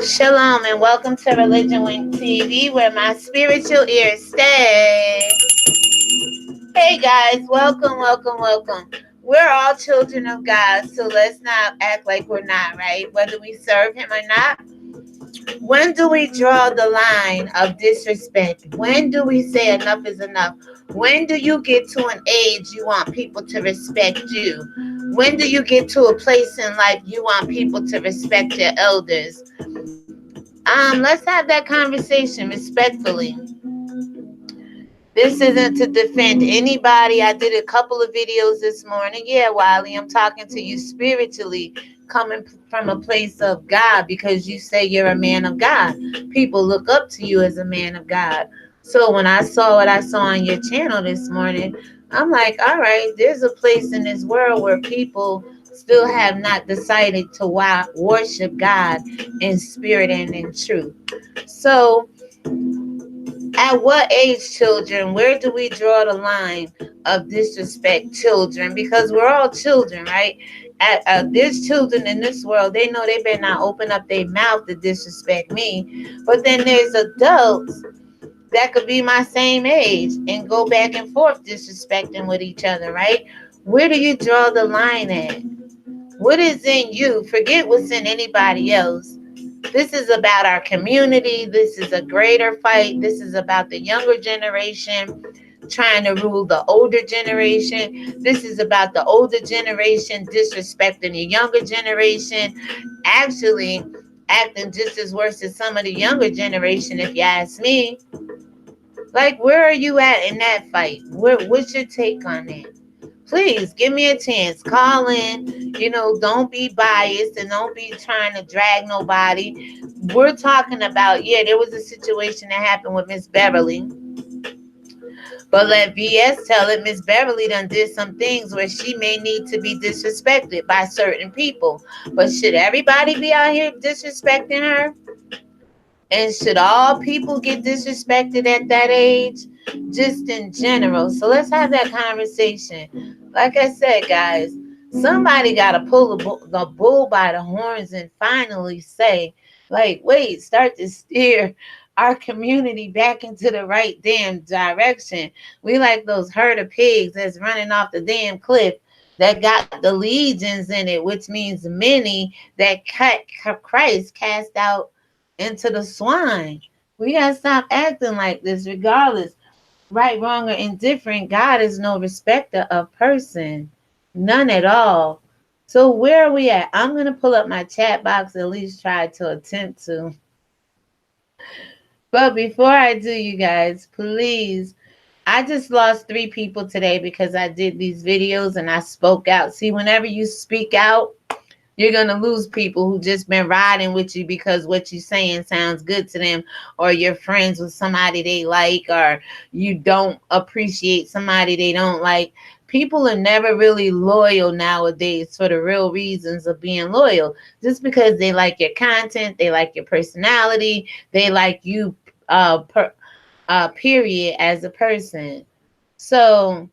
Shalom and welcome to ReligionWinked TV, where my spiritual ears stay. Hey guys, welcome, welcome, welcome. We're all children of God, so let's not act like we're not, right? Whether we serve Him or not. When do we draw the line of disrespect? When do we say enough is enough? When do you get to an age you want people to respect you? When do you get to a place in life you want people to respect your elders? Let's have that conversation respectfully. This isn't to defend anybody. I did a couple of videos this morning. Yeah, Wiley, I'm talking to you spiritually, coming from a place of God, because you say you're a man of God. People look up to you as a man of God. So when I saw what I saw on your channel this morning, I'm like, all right, there's a place in this world where people still have not decided to worship God in spirit and in truth. So at what age, children? Where do we draw the line of disrespect, children? Because we're all children, right? There's children in this world. They know they better not open up their mouth to disrespect me. But then there's adults that could be my same age and go back and forth disrespecting with each other, right? Where do you draw the line at? What is in you? Forget what's in anybody else. This is about our community. This is a greater fight. This is about the younger generation trying to rule the older generation. This is about the older generation disrespecting the younger generation, actually acting just as worse as some of the younger generation, if you ask me. Like, where are you at in that fight? What's your take on that? Please give me a chance. Call in. Don't be biased and don't be trying to drag nobody. We're talking about, yeah, there was a situation that happened with Miss Beverly. But let VS tell it, Miss Beverly done did some things where she may need to be disrespected by certain people. But should everybody be out here disrespecting her? And should all people get disrespected at that age? Just in general. So let's have that conversation. Like I said, guys, somebody got to pull the bull by the horns and finally say, like, wait, start to steer our community back into the right damn direction. We like those herd of pigs that's running off the damn cliff that got the legions in it, which means many that Christ cast out into the swine. We gotta stop acting like this, regardless, right, wrong, or indifferent. God is no respecter of person, none at all. So where are we at? I'm gonna pull up my chat box, at least try to attempt to. But before I do, you guys, please. I just lost 3 people today because I did these videos and I spoke out. See, whenever you speak out, you're going to lose people who just been riding with you because what you're saying sounds good to them, or you're friends with somebody they like, or you don't appreciate somebody they don't like. People are never really loyal nowadays for the real reasons of being loyal. Just because they like your content, they like your personality, they like you, period, as a person. So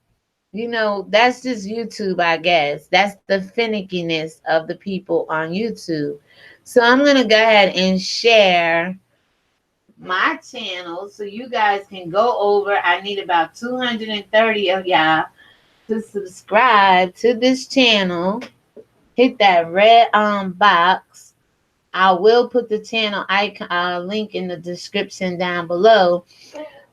that's just YouTube, I guess. That's the finickiness of the people on YouTube. So I'm going to go ahead and share my channel so you guys can go over. I need about 230 of y'all to subscribe to this channel. Hit that red box. I will put the channel icon link in the description down below.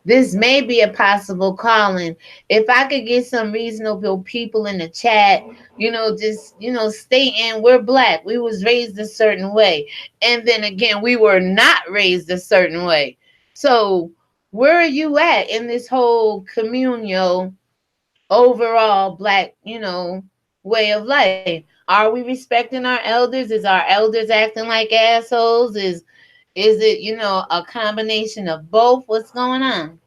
This may be a possible calling. If I could get some reasonable people in the chat, just, stating we're Black. We was raised a certain way. And then again, we were not raised a certain way. So where are you at in this whole communal, overall Black, way of life? Are we respecting our elders? Is our elders acting like assholes? Is it, a combination of both? What's going on?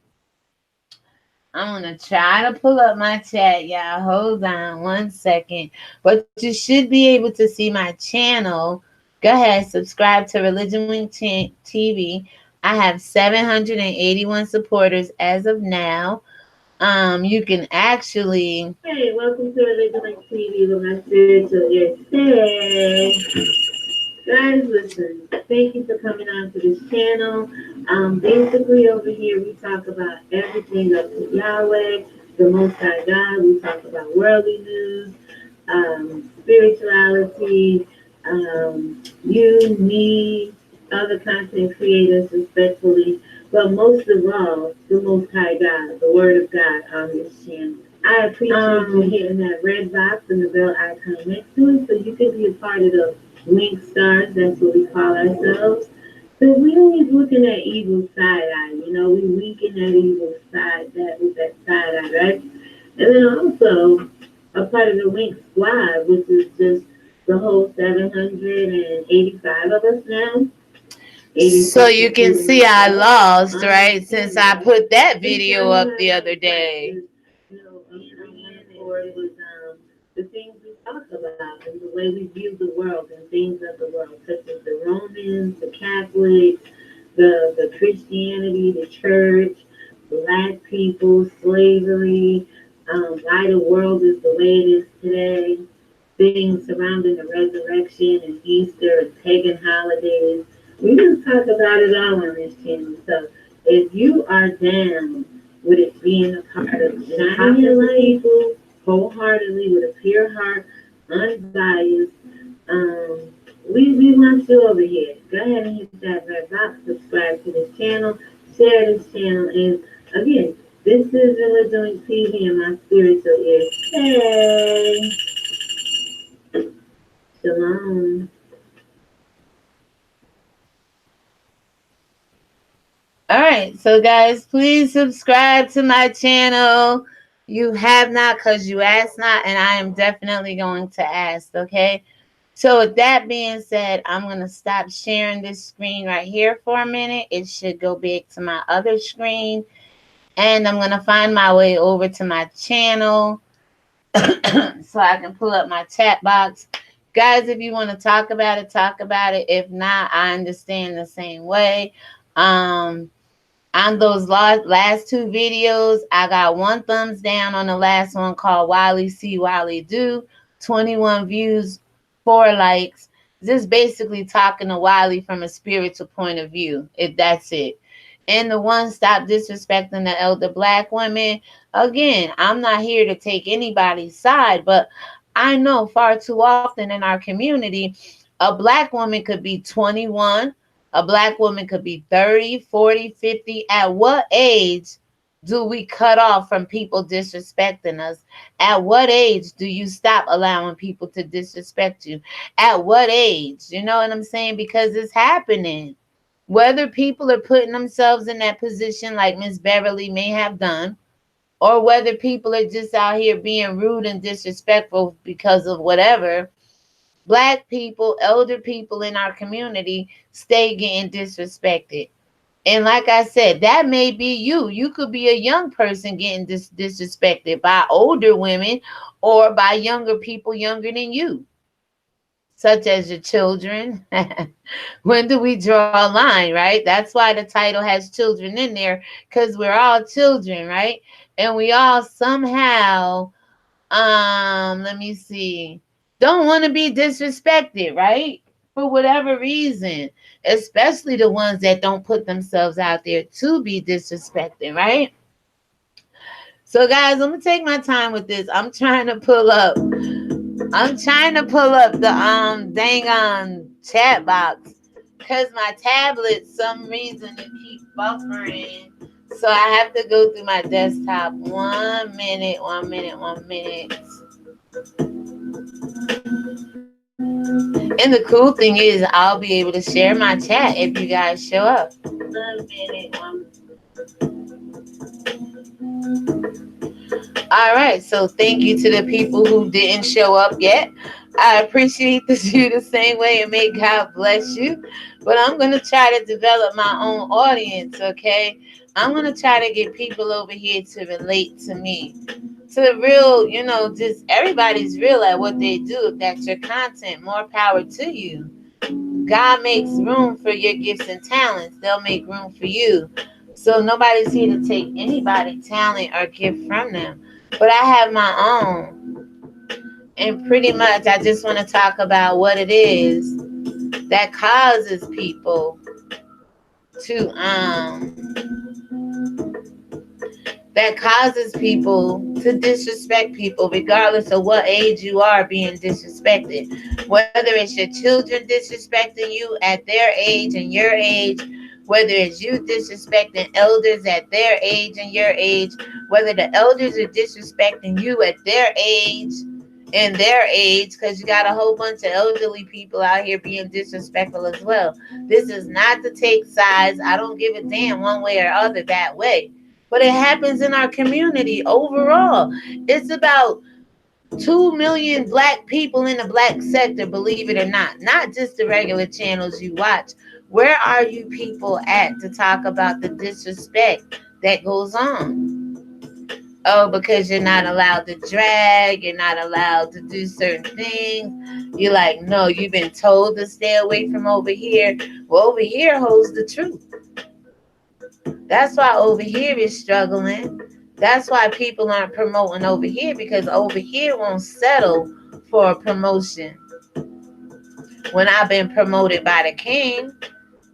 I'm going to try to pull up my chat, y'all. Hold on 1 second. But you should be able to see my channel. Go ahead, subscribe to ReligionWinked TV. I have 781 supporters as of now. You can actually. Hey, welcome to ReligionWinked TV with my spiritual ear. Hey, guys, listen. Thank you for coming on to this channel. Basically, over here we talk about everything up to Yahweh, the Most High God. We talk about worldly news, spirituality, you, me, other content creators, respectfully. But most of all, the Most High God, the Word of God on this channel. I appreciate you hitting that red box and the bell icon next to it so you can be a part of the Wink Stars. That's what we call ourselves. So we always looking at evil side eye, we winking at evil side, that with that side eye, right? And then also a part of the Wink Squad, which is just the whole 785 of us now. So 86 you can including see I myself lost, on this right? Since channel. I put that This video channel up has the no other day. practice, for it was the things we talk about and the way we view the world and things of the world, such as the Romans, the Catholics, the Christianity, the church, black people, slavery, why the world is the way it is today, things surrounding the resurrection and Easter and pagan holidays. We just talk about it all on this channel. So if you are down with it being a part of shining your light people wholeheartedly with a pure heart, unbiased, we want you over here. Go ahead and hit that red box, subscribe to this channel, share this channel, and again, this is Religion TV and my spiritual ear. Hey, shalom. All right, so guys, please subscribe to my channel. You have not because you asked not, and I am definitely going to ask, okay? So with that being said, I'm going to stop sharing this screen right here for a minute. It should go back to my other screen, and I'm going to find my way over to my channel so I can pull up my chat box. Guys, if you want to talk about it, talk about it. If not, I understand the same way. Um, on those last two videos, I got 1 thumbs down on the last one called Wiley See Wiley Do. 21 views, 4 likes. Just basically talking to Wiley from a spiritual point of view. If that's it. And the one, Stop Disrespecting the Elder Black Women. Again, I'm not here to take anybody's side, but I know far too often in our community, a black woman could be 21, a black woman could be 30, 40, 50. At what age do we cut off from people disrespecting us? At what age do you stop allowing people to disrespect you? At what age? You know what I'm saying? Because it's happening. Whether people are putting themselves in that position like Miss Beverly may have done, or whether people are just out here being rude and disrespectful because of whatever, black people, elder people in our community stay getting disrespected. And like I said, that may be you. You could be a young person getting disrespected by older women or by younger people younger than you, such as your children. When do we draw a line, right? That's why the title has children in there, because we're all children, right? And we all somehow, let me see, don't want to be disrespected, right? For whatever reason, especially the ones that don't put themselves out there to be disrespected, right? So guys, I'm gonna take my time with this. I'm trying to pull up the dang on chat box because my tablet some reason it keeps buffering. So I have to go through my desktop. 1 minute, 1 minute, 1 minute. And the cool thing is I'll be able to share my chat if you guys show up. 1 minute, 1 minute. All right, so thank you to the people who didn't show up yet. I appreciate you the same way, and may God bless you. But I'm going to try to develop my own audience, okay? I'm going to try to get people over here to relate to me. To real, just everybody's real at what they do. If that's your content, more power to you. God makes room for your gifts and talents. They'll make room for you. So nobody's here to take anybody's talent or gift from them. But I have my own. And pretty much I just want to talk about what it is that causes people to that causes people to disrespect people regardless of what age you are being disrespected. Whether it's your children disrespecting you at their age and your age, whether it's you disrespecting elders at their age and your age, whether the elders are disrespecting you at their age and their age, because you got a whole bunch of elderly people out here being disrespectful as well. This is not to take sides. I don't give a damn one way or other that way, but it happens in our community overall. It's about 2 million black people in the black sector, believe it or not just the regular channels you watch. Where are you people at to talk about the disrespect that goes on? Oh, because you're not allowed to drag, you're not allowed to do certain things. You're like, no, you've been told to stay away from over here. Well, over here holds the truth. That's why over here is struggling. That's why people aren't promoting over here, because over here won't settle for a promotion. When I've been promoted by the king,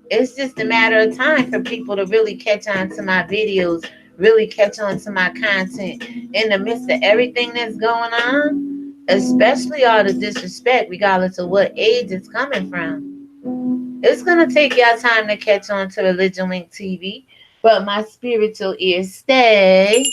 it's just a matter of time for people to really catch on to my videos, really catch on to my content in the midst of everything that's going on, especially all the disrespect, regardless of what age it's coming from. It's going to take y'all time to catch on to Religion Link TV, but my spiritual ears stay.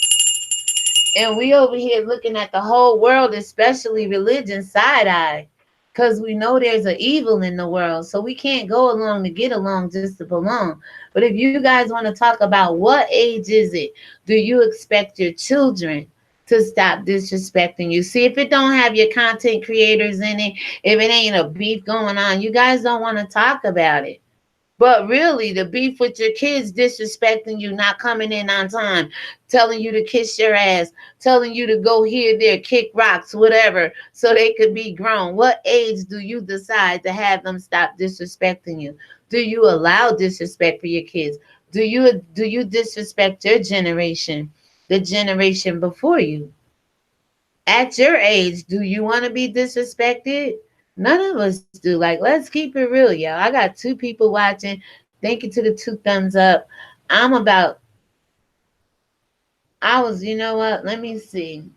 And we over here looking at the whole world, especially religion, side eye. Because we know there's an evil in the world. So we can't go along to get along just to belong. But if you guys want to talk about what age is it, do you expect your children to stop disrespecting you? See, if it don't have your content creators in it, if it ain't a beef going on, you guys don't want to talk about it. But really, the beef with your kids disrespecting you, not coming in on time, telling you to kiss your ass, telling you to go here, there, kick rocks, whatever, so they could be grown. What age do you decide to have them stop disrespecting you? Do you allow disrespect for your kids? Do you disrespect your generation, the generation before you? At your age, do you want to be disrespected? None of us do. Like, let's keep it real, y'all. I got 2 people watching. Thank you to the 2 thumbs up. I'm about, you know what? Let me see.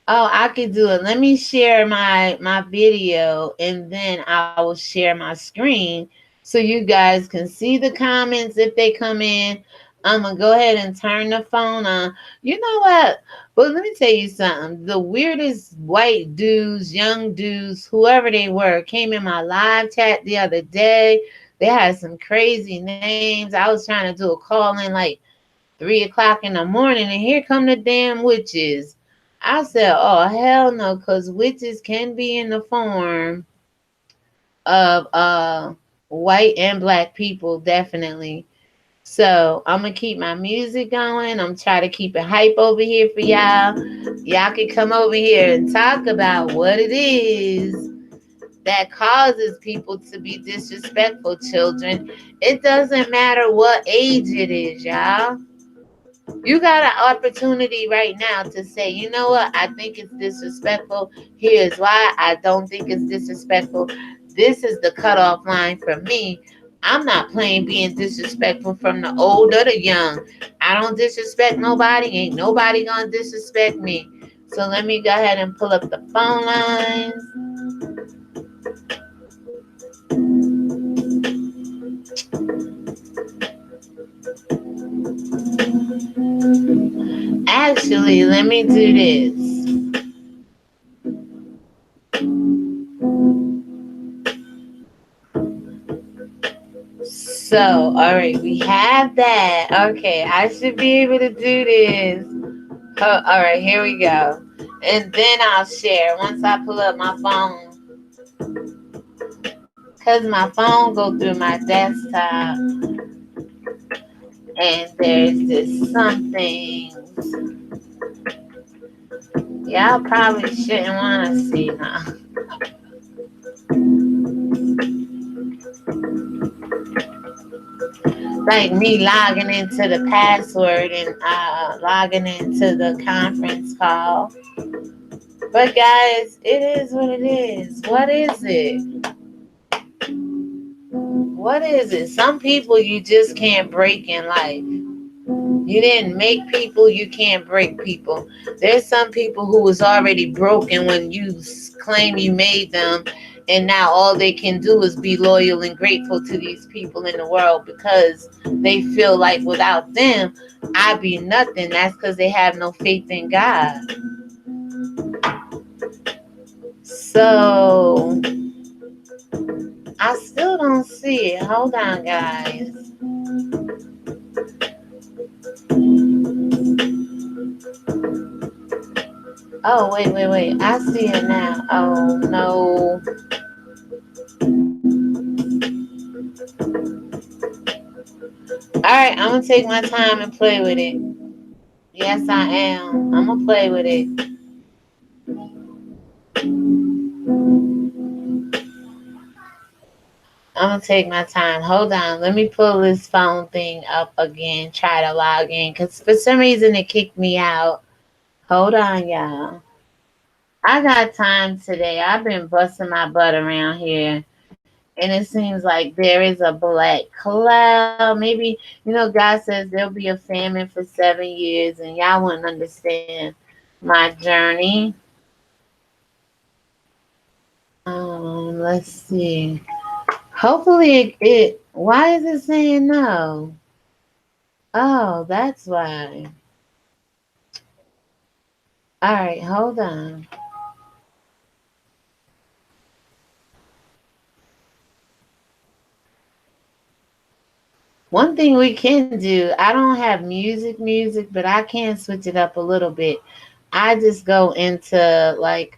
Oh, I could do it. Let me share my video and then I will share my screen so you guys can see the comments if they come in. I'm gonna go ahead and turn the phone on. You know what? But let me tell you something. The weirdest white dudes, young dudes, whoever they were, came in my live chat the other day. They had some crazy names. I was trying to do a call in like 3 o'clock in the morning, and here come the damn witches. I said, oh, hell no, because witches can be in the form of white and black people, definitely. So I'm going to keep my music going. I'm trying to keep it hype over here for y'all. Y'all can come over here and talk about what it is that causes people to be disrespectful, children. It doesn't matter what age it is, y'all. You got an opportunity right now to say, you know what, I think it's disrespectful. Here's why I don't think it's disrespectful. This is the cutoff line for me. I'm not playing being disrespectful from the old or the young. I don't disrespect nobody. Ain't nobody gonna disrespect me. So let me go ahead and pull up the phone lines. Actually, let me do this. So, all right, we have that. Okay, I should be able to do this. Oh, all right, here we go. And then I'll share once I pull up my phone. Because my phone go through my desktop. And there's just some things y'all probably shouldn't want to see now. like me logging into the password and logging into the conference call. But guys, it is what it is. What is it? What is it? Some people you just can't break in life. You didn't make people, you can't break people. There's some people who was already broken when you claim you made them, and now all they can do is be loyal and grateful to these people in the world because they feel like without them, I'd be nothing. That's because they have no faith in God. So I still don't see it. Hold on, guys. Oh, wait. I see it now. Oh, no. All right, I'm going to take my time and play with it. Yes, I am. I'm going to play with it. I'm going to take my time. Hold on. Let me pull this phone thing up again. Try to log in. Because for some reason it kicked me out. Hold on, y'all. I got time today. I've been busting my butt around here. And it seems like there is a black cloud. Maybe, God says there'll be a famine for 7 years, and y'all wouldn't understand my journey. Let's see. Hopefully, why is it saying no? Oh, that's why. All right, hold on. One thing we can do, I don't have music, but I can switch it up a little bit. I just go into like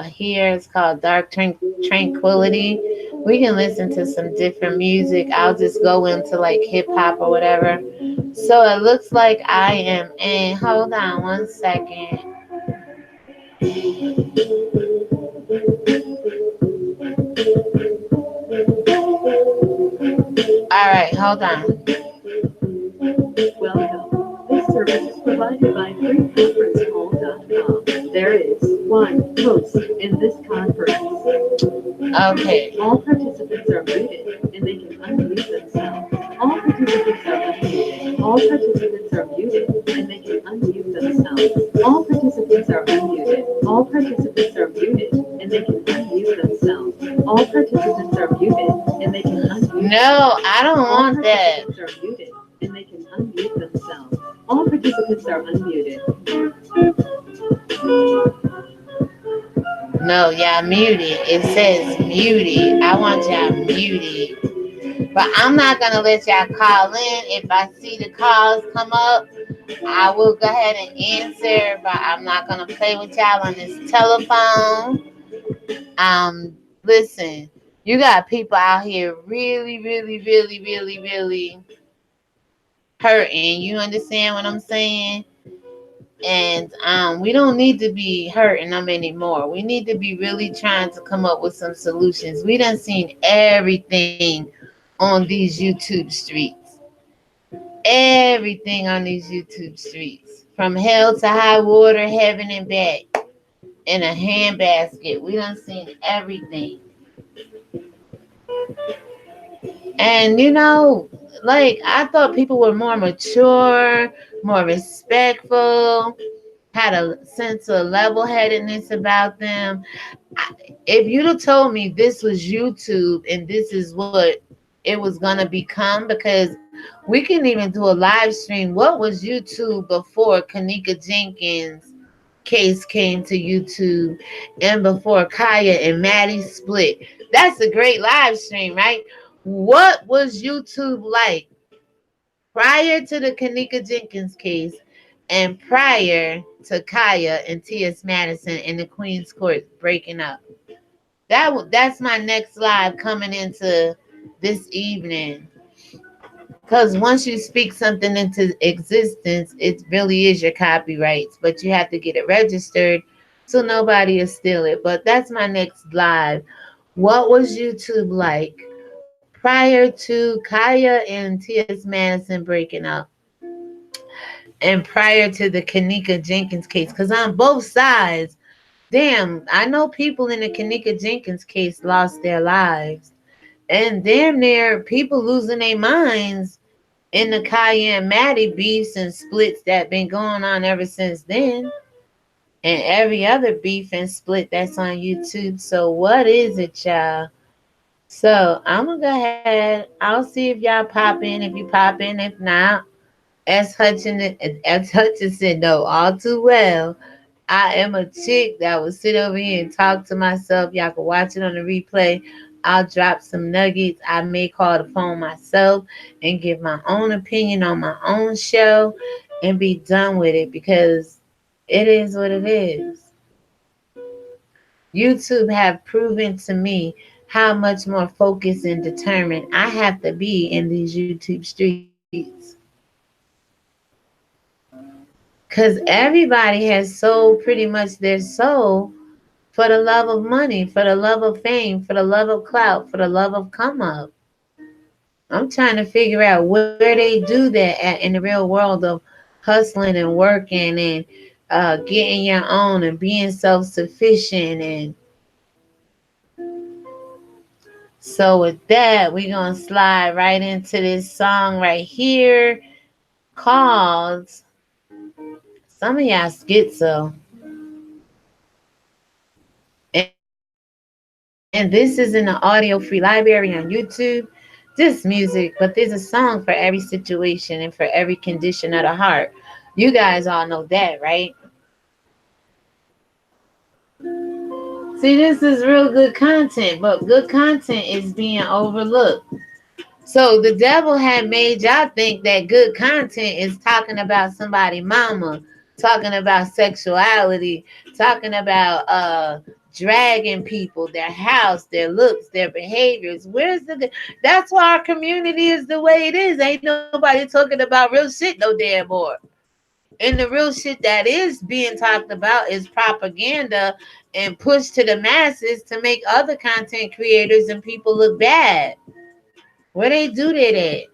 here it's called Tranquility. We can listen to some different music. I'll just go into like hip hop or whatever. So it looks like I am in. Hold on one second. All right, hold on. Welcome. This service is provided by freeconferencecall.com. There is one host in this conference. Okay. All participants are muted and they can unmute themselves. All participants are unmuted. All participants are muted and they can unmute themselves. All participants are unmuted. All participants are muted and they can unmute themselves. All participants are muted and they can unmute. No, I don't want that. All participants are muted and they can unmute themselves. All participants are unmuted. No, y'all muted. It says muted. I want y'all muted. But I'm not going to let y'all call in. If I see the calls come up, I will go ahead and answer. But I'm not going to play with y'all on this telephone. Listen, you got people out here really hurting. You understand what I'm saying? And we don't need to be hurting them anymore. We need to be really trying to come up with some solutions. We done seen everything on these YouTube streets. Everything on these YouTube streets. From hell to high water, heaven and back. In a handbasket. We done seen everything. And like I thought people were more mature, more respectful, had a sense of level headedness about them. If you'd have told me this was YouTube and this is what it was going to become, because we can even do a live stream. What was YouTube before Kanika Jenkins' case came to YouTube and before Kaya and Maddie split? That's a great live stream, right? What was YouTube like prior to the Kanika Jenkins case and prior to Kaya and T.S. Madison and the Queen's Court breaking up? That's my next live coming into this evening. Because once you speak something into existence, it really is your copyrights, but you have to get it registered so nobody will steal it. But that's my next live. What was YouTube like prior to Kaya and T.S. Madison breaking up, and prior to the Kanika Jenkins case. Because on both sides, damn, I know people in the Kanika Jenkins case lost their lives. And damn near people losing their minds in the Kaya and Maddie beefs and splits that been going on ever since then. And every other beef and split that's on YouTube. So what is it, y'all? So I'm gonna go ahead. I'll see if y'all pop in. If you pop in, if not, as Hutchinson know all too well. I am a chick that will sit over here and talk to myself. Y'all can watch it on the replay. I'll drop some nuggets. I may call the phone myself and give my own opinion on my own show and be done with it because it is what it is. YouTube have proven to me how much more focused and determined I have to be in these YouTube streets. Because everybody has sold pretty much their soul for the love of money, for the love of fame, for the love of clout, for the love of come up. I'm trying to figure out where they do that at in the real world of hustling and working and getting your own and being self sufficient. And so, with that, we're going to slide right into this song right here called Some of Y'all Schizo. And this is in the audio free library on YouTube. This music, but there's a song for every situation and for every condition of the heart. You guys all know that, right? See, this is real good content, but good content is being overlooked. So the devil had made y'all think that good content is talking about somebody mama, talking about sexuality, talking about dragging people, their house, their looks, their behaviors. Where's the That's why our community is the way it is. Ain't nobody talking about real shit no damn more. And the real shit that is being talked about is propaganda and pushed to the masses to make other content creators and people look bad. Where they do that at?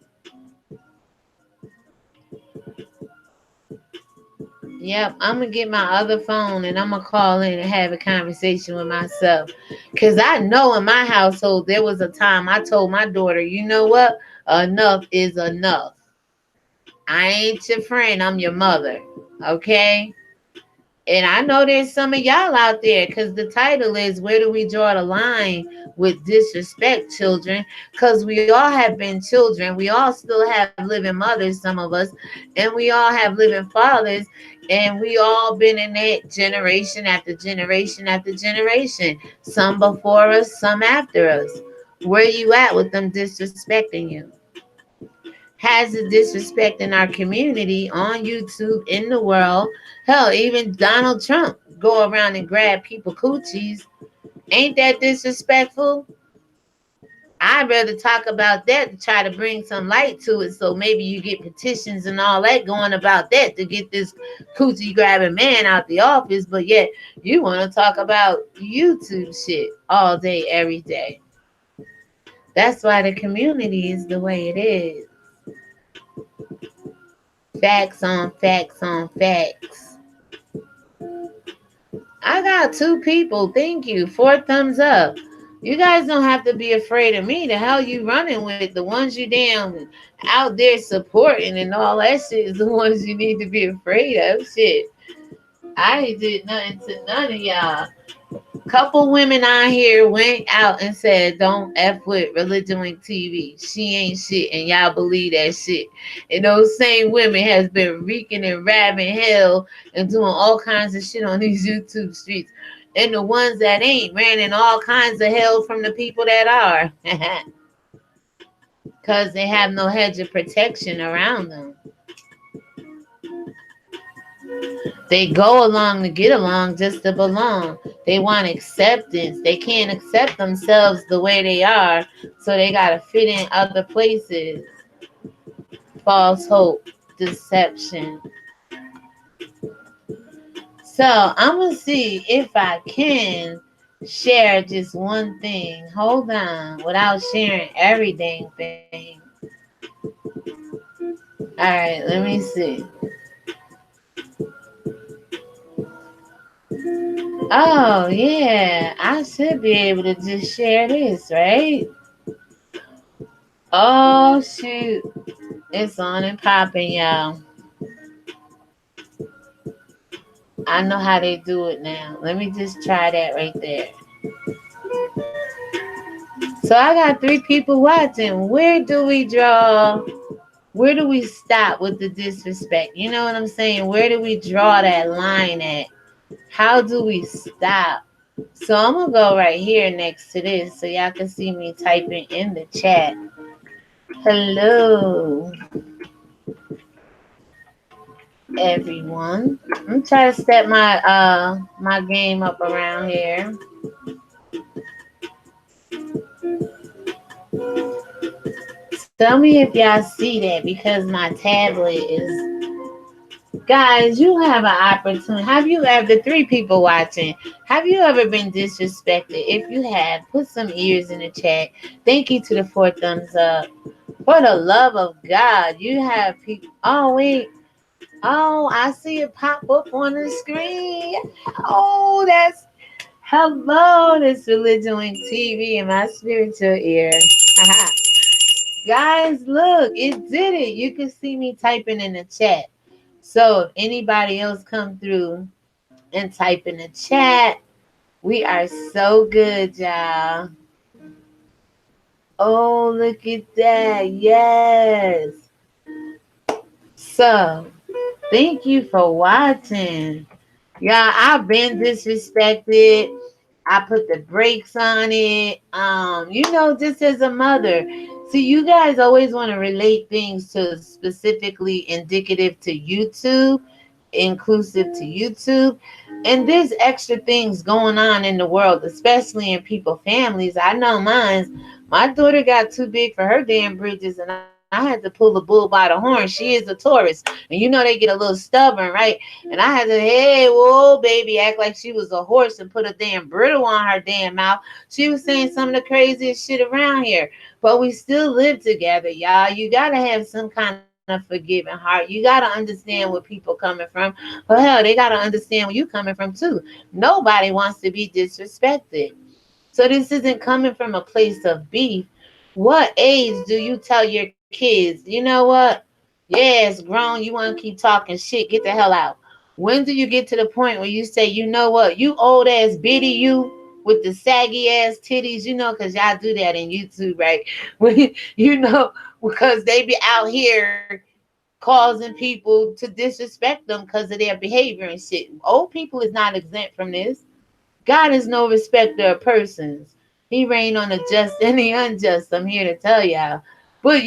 Yep, I'm gonna get my other phone and I'm gonna call in and have a conversation with myself. Cause I know in my household there was a time I told my daughter, you know what? Enough is enough. I ain't your friend, I'm your mother. Okay? And I know there's some of y'all out there because the title is Where Do We Draw the Line with Disrespect Children? Because we all have been children. We all still have living mothers, some of us, and we all have living fathers. And we all been in that generation after generation after generation. Some before us, some after us. Where you at with them disrespecting you? Has the disrespect in our community on YouTube, in the world. Hell, even Donald Trump go around and grab people coochies. Ain't that disrespectful? I'd rather talk about that to try to bring some light to it so maybe you get petitions and all that going about that to get this coochie grabbing man out the office, but yet you want to talk about YouTube shit all day, every day. That's why the community is the way it is. Facts on facts on facts. I got 2 people. Thank you. 4 thumbs up. You guys don't have to be afraid of me. The hell you running with? The ones you damn out there supporting and all that shit is the ones you need to be afraid of. Shit. I ain't did nothing to none of y'all. Couple women on here went out and said, "Don't f with Religion Wink TV. She ain't shit," and y'all believe that shit. And those same women has been reeking and rabbing hell and doing all kinds of shit on these YouTube streets. And the ones that ain't ran in all kinds of hell from the people that are, because they have no hedge of protection around them. They go along to get along just to belong. They want acceptance. They can't accept themselves the way they are, so they got to fit in other places. False hope, deception. So I'm going to see if I can share just one thing. Hold on, without sharing every dang thing. All right, let me see. Oh yeah, I should be able to just share this, right? Oh shoot, it's on and popping, y'all. I know how they do it now. Let me just try that right there. So I got 3 people watching. Where do we draw? Where do we stop with the disrespect? You know what I'm saying? Where do we draw that line at? How do we stop? So I'm gonna go right here next to this so y'all can see me typing in the chat. Hello, everyone. I'm trying to step my game up around here. Tell me if y'all see that because my tablet is. Guys, you have an opportunity. Have you ever, the 3 people watching, have you ever been disrespected? If you have, put some ears in the chat. Thank you to the 4 thumbs up. For the love of God, you have people. Oh, wait. Oh, I see it pop up on the screen. Oh, that's hello. This Religion Wink TV in my spiritual ear. Guys, look, it did it. You can see me typing in the chat. So if anybody else come through and type in the chat, we are so good, y'all. Oh, look at that. Yes. So thank you for watching. Yeah, I've been disrespected. I put the brakes on it. Just as a mother. See, you guys always want to relate things to specifically indicative to YouTube, inclusive to YouTube. And there's extra things going on in the world, especially in people families. I know mine. My daughter got too big for her damn bridges, and I had to pull the bull by the horn. She is a Taurus, and they get a little stubborn, right? And I had to, hey, whoa, baby, act like she was a horse and put a damn bridle on her damn mouth. She was saying some of the craziest shit around here. But we still live together, y'all. You got to have some kind of forgiving heart. You got to understand where people coming from. But hell, they got to understand where you coming from, too. Nobody wants to be disrespected. So this isn't coming from a place of beef. What age do you tell your kids, you know what? Yeah, it's grown. You want to keep talking shit. Get the hell out. When do you get to the point where you say, you know what? You old ass bitty you with the saggy ass titties, because y'all do that in YouTube, right? When, because they be out here causing people to disrespect them because of their behavior and shit. Old people is not exempt from this. God is no respecter of persons. He reign on the just and the unjust. I'm here to tell y'all. But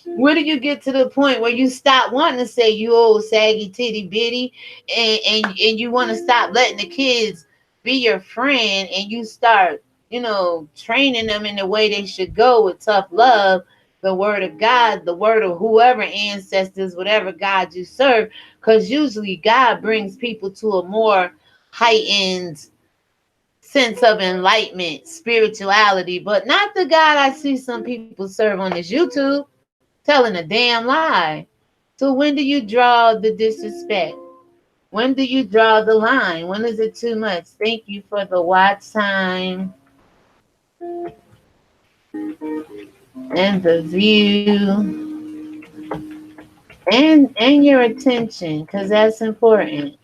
where do you get to the point where you stop wanting to say you old saggy titty bitty and you want to stop letting the kids be your friend and you start, training them in the way they should go with tough love, the word of God, the word of whoever ancestors, whatever God you serve, because usually God brings people to a more heightened sense of enlightenment, spirituality, but not the God I see some people serve on this YouTube, telling a damn lie. So when do you draw the disrespect? When do you draw the line? When is it too much? Thank you for the watch time and the view and your attention, because that's important.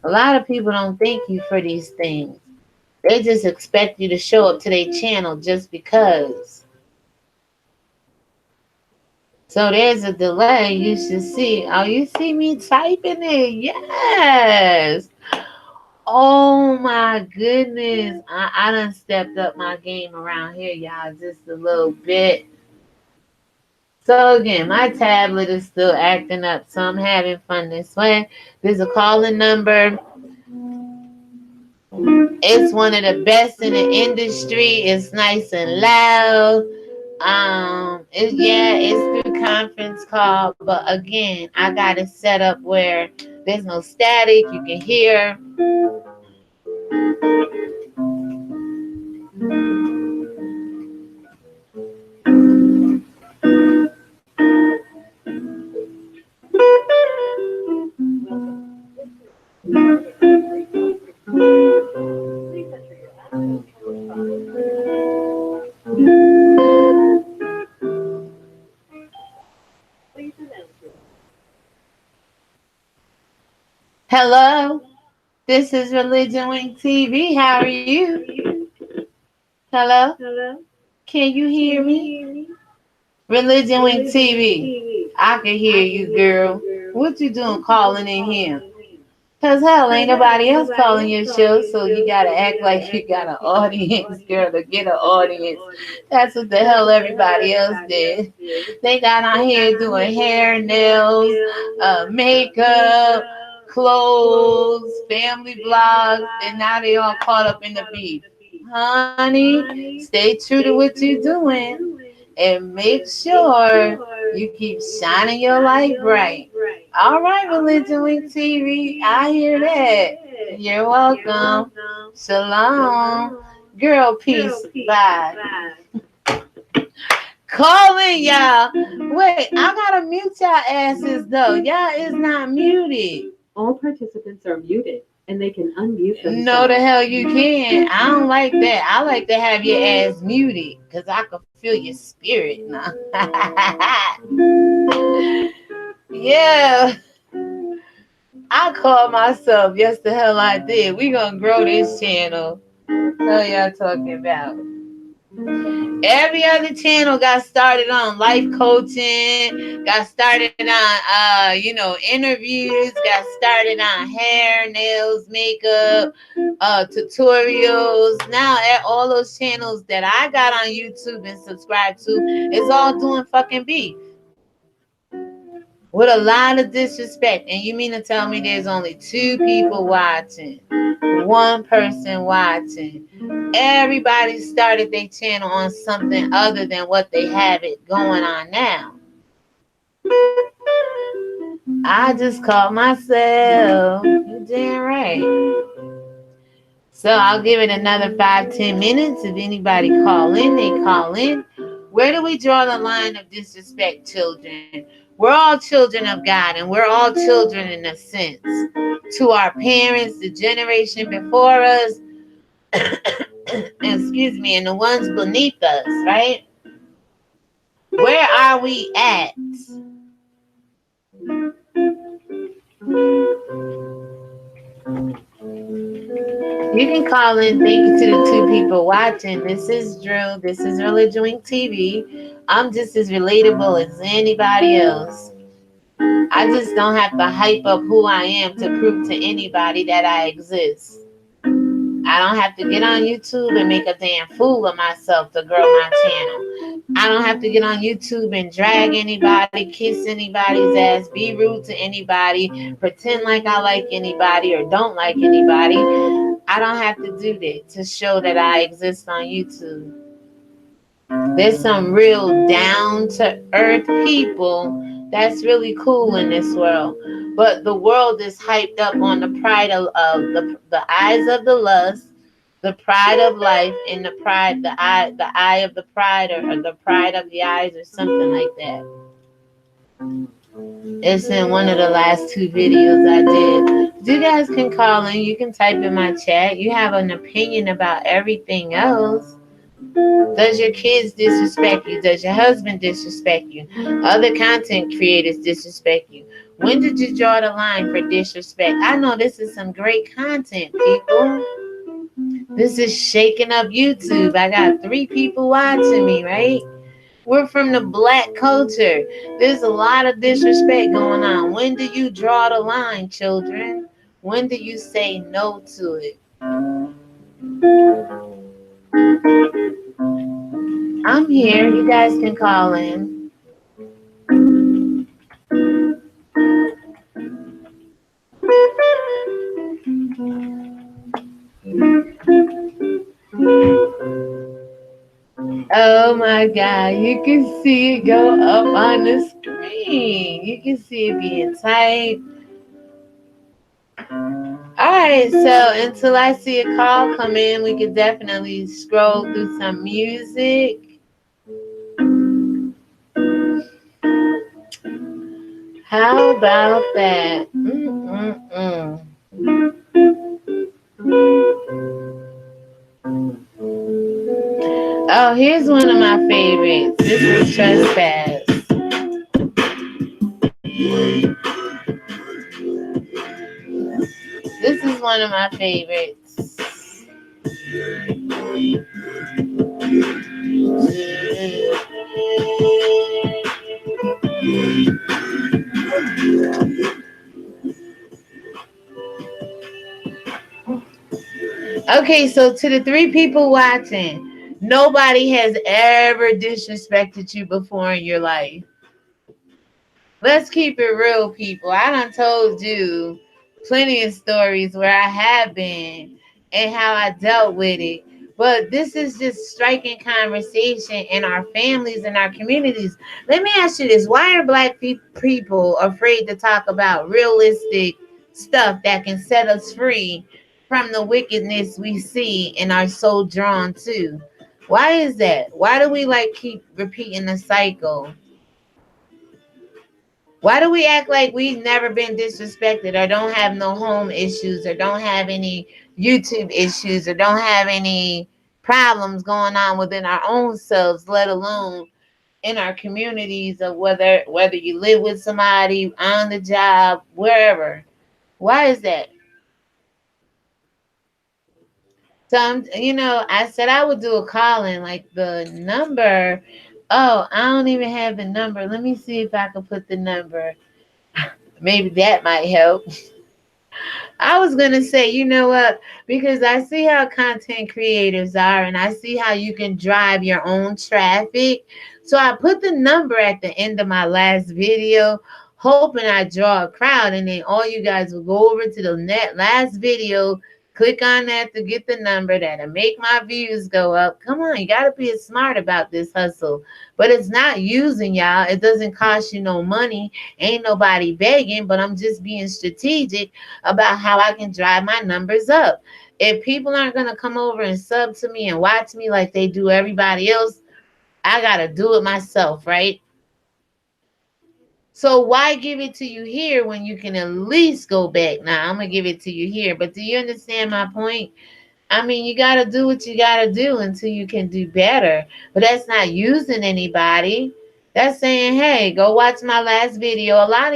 A lot of people don't thank you for these things. They just expect you to show up to their channel just because. So there's a delay. You should see. Oh, you see me typing it? Yes. Oh my goodness. I done stepped up my game around here, y'all, just a little bit. So again, my tablet is still acting up, so I'm having fun this way. There's a calling number. It's one of the best in the industry. It's nice and loud. It's through conference call, but again, I got it set up where there's no static. You can hear. Hello, this is Religion Wink TV. How are you? Hello, Hello? can you Can hear you me? hear me? Religion Wink Religion Wink TV. TV. I can hear I can you, hear you, girl. girl. What you doing What you doing calling in calling here? in here? Cause hell, ain't Cause hell, nobody ain't else nobody calling else your calling show, your so you show, so gotta you act gotta like you act got like an you got an audience, girl, audience, to get an girl, to get an audience. audience. That's what the That's hell what the hell everybody else everybody else did. did. They got on They here got out doing here doing hair, hair, nails, nails, makeup, makeup, clothes, clothes, family family vlogs, and vlogs, now they and all now they caught up all in the caught up in beef. the beef. Honey, Honey, stay true to stay what true to you're what you're doing doing. and make And make sure sure you keep you keep shining your shining light your light bright. bright. All right, All right, Religion Week Religion Week TV. I TV. hear I hear that. that. You're You're welcome. welcome. Shalom. Shalom. Girl, Girl, peace. peace. Bye. Bye. Calling y'all. Wait, I gotta mute y'all asses though. Y'all is not muted. All participants are muted, and they can unmute themselves. No, the hell you can. I don't like that. I like to have your ass muted because I can feel your spirit now. Yeah, I called myself. Yes, the hell I did. We gonna grow this channel. What y'all talking about? Every other channel got started on life coaching, got started on interviews, got started on hair, nails, makeup, tutorials. Now at all those channels that I got on YouTube and subscribed to is all doing fucking beef. With a lot of disrespect. And you mean to tell me there's only 2 people watching? 1 person watching. Everybody started their channel on something other than what they have it going on now. I just called myself. You damn right. So I'll give it another 5-10 minutes. If anybody call in, they call in. Where do we draw the line of disrespect, children? We're all children of God, and we're all children in a sense. To our parents, the generation before us, excuse me, and the ones beneath us, right? Where are we at? You can call in. Thank you to the 2 people watching. This is Drew. This is ReligionWinked TV. I'm just as relatable as anybody else. I just don't have to hype up who I am to prove to anybody that I exist. I don't have to get on YouTube and make a damn fool of myself to grow my channel. I don't have to get on YouTube and drag anybody, kiss anybody's ass, be rude to anybody, pretend like I like anybody or don't like anybody. I don't have to do that to show that I exist on YouTube. There's some real down to earth people that's really cool in this world. But the world is hyped up on the pride of the eyes of the lust, the pride of life, and the eye of the pride, or the pride of the eyes, or something like that. It's in one of the last 2 videos I did. You guys can call in. You can type in my chat. You have an opinion about everything else. Does your kids disrespect you? Does your husband disrespect you? Other content creators disrespect you? When did you draw the line for disrespect? I know this is some great content, people. This is shaking up YouTube. I got 3 people watching me, right? We're from the black culture. There's a lot of disrespect going on. When do you draw the line, children? When do you say no to it? I'm here. You guys can call in. Oh my God, you can see it go up on the screen. You can see it being typed. All right, so until I see a call come in, we could definitely scroll through some music. How about that? Mm-mm-mm. Oh, here's one of my favorites. This is Trespass. This is one of my favorites. Okay, so to the three people watching, nobody has ever disrespected you before in your life. Let's keep it real, people. I done told you plenty of stories where I have been and how I dealt with it. But this is just striking conversation in our families and our communities. Let me ask you this. Why are black people afraid to talk about realistic stuff that can set us free from the wickedness we see and are so drawn to? Why is that? Why do we like keep repeating the cycle? Why do we act like we've never been disrespected or don't have no home issues or don't have any YouTube issues or don't have any problems going on within our own selves, let alone in our communities of whether you live with somebody, on the job, wherever. Why is that? I said I would do a call in like the number. Oh, I don't even have the number. Let me see if I can put the number. Maybe that might help. I was gonna say, you know what? Because I see how content creators are, and I see how you can drive your own traffic. So I put the number at the end of my last video, hoping I draw a crowd, and then all you guys will go over to the last video, click on that to get the number that'll make my views go up. Come on, you gotta be smart about this hustle. But it's not using y'all. It doesn't cost you no money. Ain't nobody begging, but I'm just being strategic about how I can drive my numbers up. If people aren't going to come over and sub to me and watch me like they do everybody else, I got to do it myself, right? So why give it to you here when you can at least go back? Now, I'm going to give it to you here, but do you understand my point? I mean, you got to do what you got to do until you can do better. But that's not using anybody. That's saying, hey, go watch my last video. A lot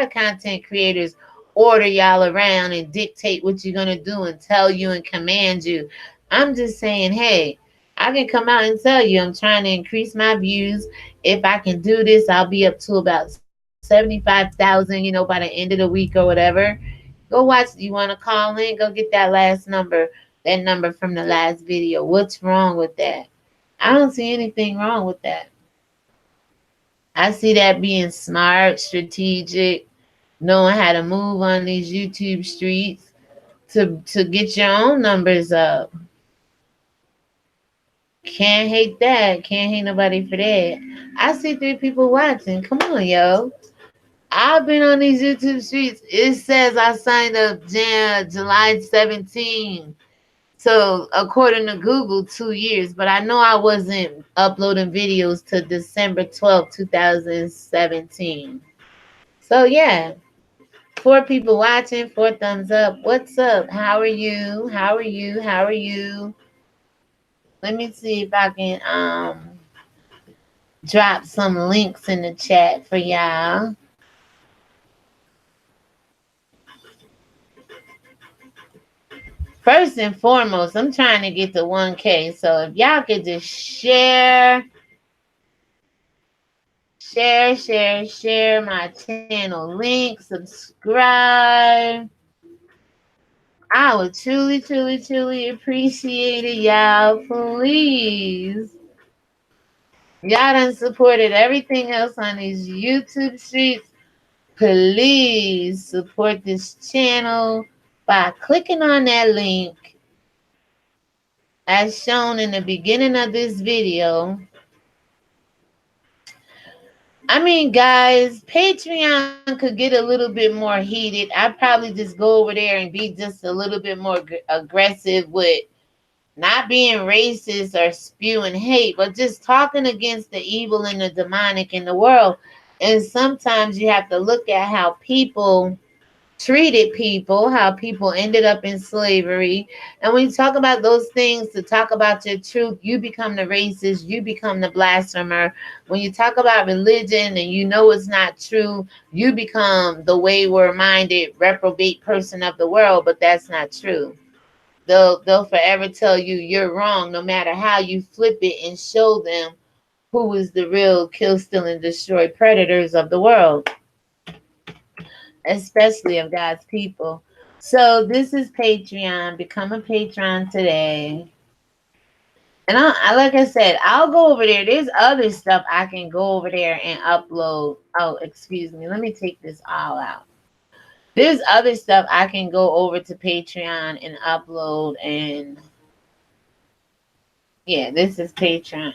of content creators order y'all around and dictate what you're going to do and tell you and command you. I'm just saying, hey, I can come out and tell you I'm trying to increase my views. If I can do this, I'll be up to about 75,000, by the end of the week or whatever. Go watch. You want to call in? Go get that last number, that number from the last video. What's wrong with that? I don't see anything wrong with that. I see that being smart, strategic, knowing how to move on these YouTube streets to get your own numbers up. Can't hate that. Can't hate nobody for that. I see three people watching. Come on, yo. I've been on these YouTube streets. It says I signed up July 17. So according to Google, 2 years. But I know I wasn't uploading videos to December 12th, 2017. So yeah. Four people watching, four thumbs up. What's up? How are you? How are you? How are you? Let me see if I can drop some links in the chat for y'all. First and foremost, I'm trying to get to 1K. So if y'all could just share my channel link, subscribe. I would truly, truly, truly appreciate it, y'all. Please. Y'all done supported everything else on these YouTube streets. Please support this channel by clicking on that link as shown in the beginning of this video. I mean, guys, Patreon could get a little bit more heated. I'd probably just go over there and be just a little bit more aggressive with not being racist or spewing hate, but just talking against the evil and the demonic in the world. And sometimes you have to look at how people treated people, how people ended up in slavery. And when you talk about those things, to talk about your truth, you become the racist, you become the blasphemer. When you talk about religion and you know it's not true, you become the wayward minded, reprobate person of the world, but that's not true. They'll forever tell you you're wrong, no matter how you flip it and show them who is the real kill, steal, and destroy predators of the world, especially of God's people. So this is Patreon. Become a patron today. And like I said, I'll go over there. There's other stuff I can go over there and upload. Oh, excuse me. Let me take this all out. There's other stuff I can go over to Patreon and upload. And yeah, this is Patreon.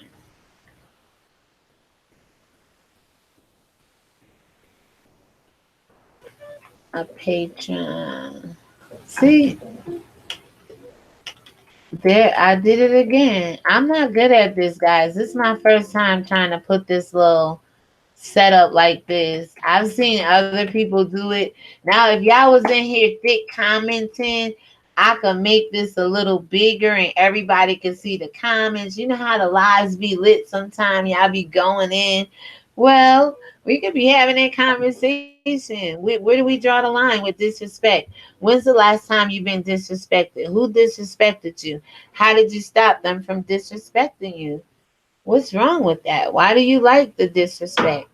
A patron. See, there, I did it again. I'm not good at this, guys. This is my first time trying to put this little setup like this. I've seen other people do it. Now, if y'all was in here thick commenting, I could make this a little bigger and everybody can see the comments. You know how the lives be lit sometimes, y'all be going in. Well, we could be having that conversation. Where do we draw the line with disrespect? When's the last time you've been disrespected? Who disrespected you? How did you stop them from disrespecting you? What's wrong with that? Why do you like the disrespect?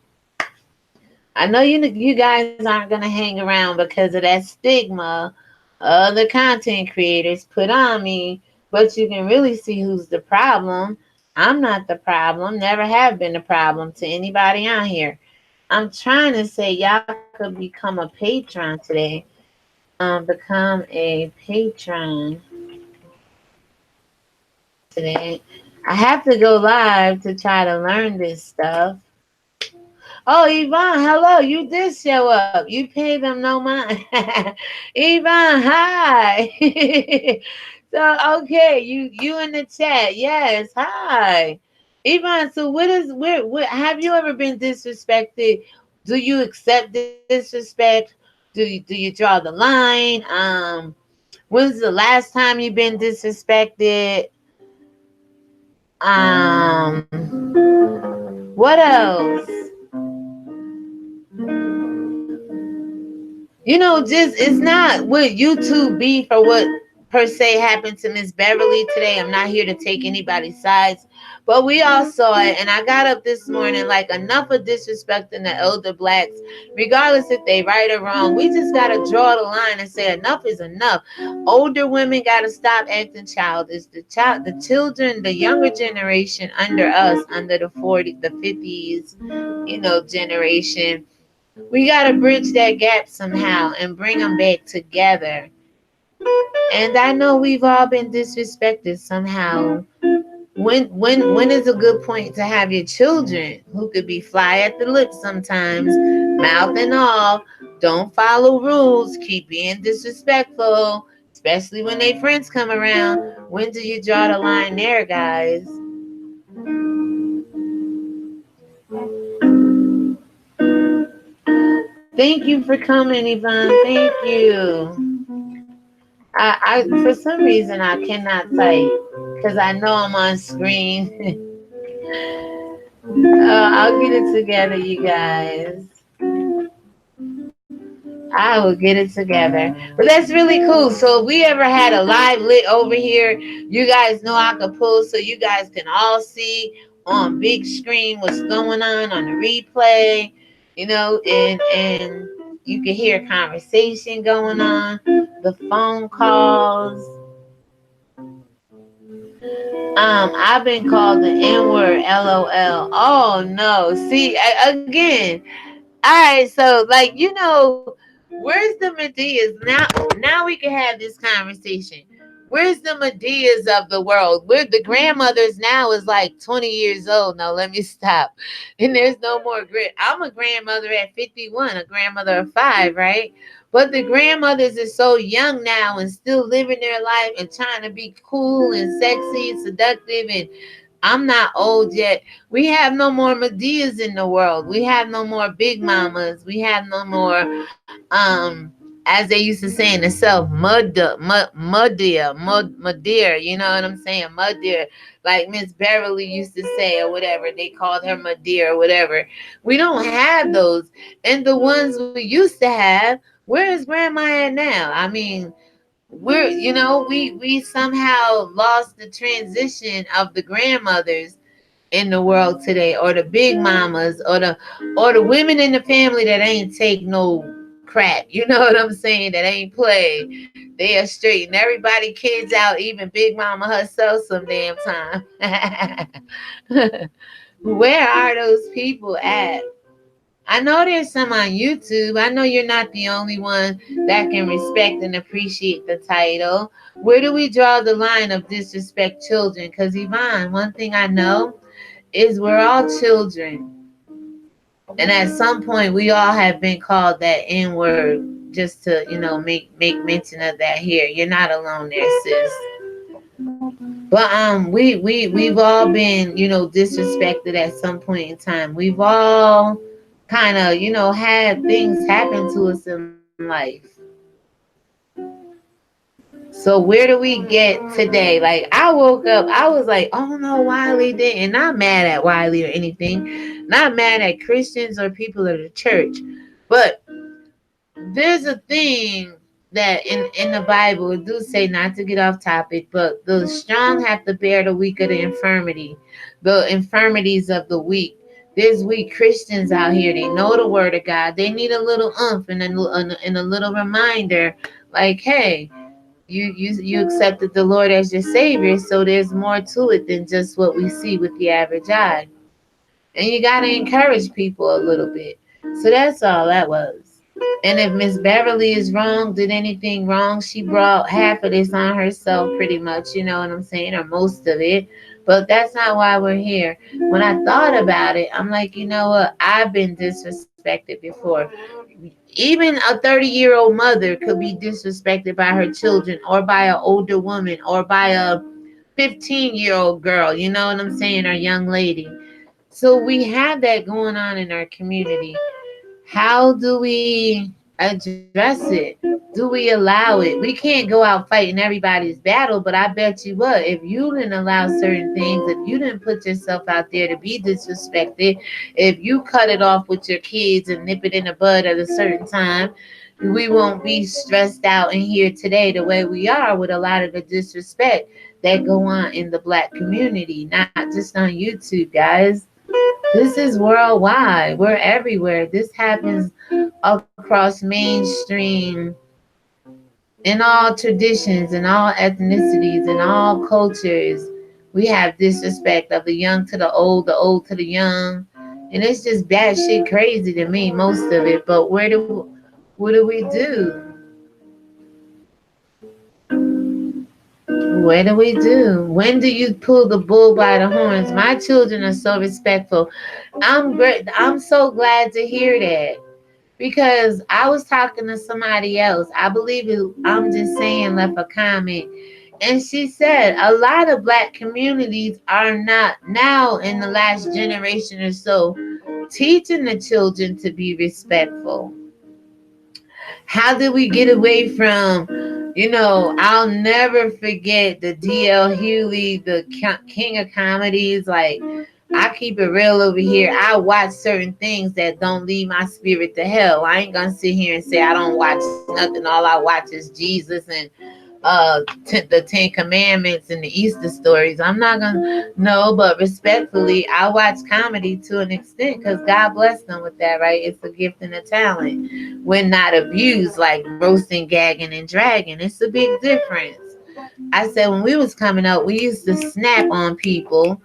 I know you guys aren't gonna hang around because of that stigma other content creators put on me, but you can really see who's the problem. I'm not the problem, never have been the problem to anybody on here. I'm trying to say y'all could become a patron today. Become a patron today. I have to go live to try to learn this stuff. Oh, Yvonne, hello. You did show up. You paid them no mind. Yvonne, hi. So okay, you in the chat. Yes, hi. Yvonne, so what have you ever been disrespected? Do you accept disrespect? Do you draw the line? When's the last time you've been disrespected? What else? Just it's not what YouTube beef or what per se happened to Miss Beverly today. I'm not here to take anybody's sides, but we all saw it. And I got up this morning like enough of disrespecting the elder blacks, regardless if they right or wrong. We just gotta draw the line and say enough is enough. Older women gotta stop acting childish. The children, the younger generation under us, under the 40, the 50s, generation, we got to bridge that gap somehow and bring them back together. And I know we've all been disrespected somehow. When is a good point to have your children who could be fly at the lips sometimes, mouth and all, don't follow rules, keep being disrespectful, especially when they friends come around. When do you draw the line there, guys? Thank you for coming, Yvonne. Thank you. I for some reason I cannot type because I know I'm on screen. I'll get it together, you guys. I will get it together. But that's really cool. So if we ever had a live lit over here, you guys know I could pull so you guys can all see on big screen what's going on the replay, and you can hear conversation going on, the phone calls. I've been called the N word, LOL. Oh no. See, again. All right, so where's the Medias? Now we can have this conversation. Where's the Medeas of the world? Where the grandmothers now is like 20 years old. No, let me stop. And there's no more I'm a grandmother at 51, a grandmother of 5, right? But the grandmothers are so young now and still living their life and trying to be cool and sexy and seductive. And I'm not old yet. We have no more Medeas in the world. We have no more big mamas. We have no more as they used to say in the South, mud deer, you know what I'm saying? Mud deer, like Miss Beverly used to say, or whatever. They called her mud deer or whatever. We don't have those. And the ones we used to have, where is grandma at now? I mean, we somehow lost the transition of the grandmothers in the world today, or the big mamas, or the women in the family that ain't take no crap. You know what I'm saying? That ain't play. They are straight, and everybody kids out, even Big Mama herself some damn time. Where are those people at? I know there's some on YouTube. I know you're not the only one that can respect and appreciate the title. Where do we draw the line of disrespect children? Because Yvonne, one thing I know is we're all children. And at some point we all have been called that N word, just to, make mention of that here. You're not alone there, sis. But we've all been, disrespected at some point in time. We've all kind of, had things happen to us in life. So where do we get today? Like, I woke up, I was like, oh no, Wiley didn't. Not mad at Wiley or anything. Not mad at Christians or people of the church. But there's a thing that in the Bible it do say, not to get off topic, but the strong have to bear the weak of the infirmities of the weak. There's weak Christians out here. They know the word of God. They need a little umph and a little reminder, like, hey, you accepted the Lord as your Savior, so there's more to it than just what we see with the average eye. And you got to encourage people a little bit. So that's all that was. And if Miss Beverly is wrong, did anything wrong, she brought half of this on herself pretty much, you know what I'm saying, or most of it. But that's not why we're here. When I thought about it, I'm like, you know what? I've been disrespected before. Even a 30-year-old mother could be disrespected by her children or by an older woman or by a 15-year-old girl, you know what I'm saying, or young lady. So we have that going on in our community. How do we address it? Do we allow it? We can't go out fighting everybody's battle, but I bet you what, if you didn't allow certain things, if you didn't put yourself out there to be disrespected, if you cut it off with your kids and nip it in the bud at a certain time, we won't be stressed out in here today the way we are with a lot of the disrespect that go on in the black community, not just on YouTube, guys. This is worldwide. We're everywhere. This happens across mainstream, in all traditions, in all ethnicities, in all cultures. We have disrespect of the young to the old to the young. And it's just bad shit crazy to me, most of it. But what do we do? What do we do? When do you pull the bull by the horns? My children are so respectful. I'm great. I'm so glad to hear that, because I was talking to somebody else. I believe it, I'm just saying, left a comment. And she said a lot of black communities are not now, in the last generation or so, teaching the children to be respectful. How did we get away from, I'll never forget the D.L. Hughley, the king of comedies. Like, I keep it real over here. I watch certain things that don't lead my spirit to hell. I ain't gonna sit here and say I don't watch nothing. All I watch is Jesus and the Ten Commandments and the Easter stories. I'm not gonna no, but respectfully, I watch comedy to an extent because God blessed them with that, right? It's a gift and a talent when not abused, like roasting, gagging, and dragging. It's a big difference. I said when we was coming up, we used to snap on people,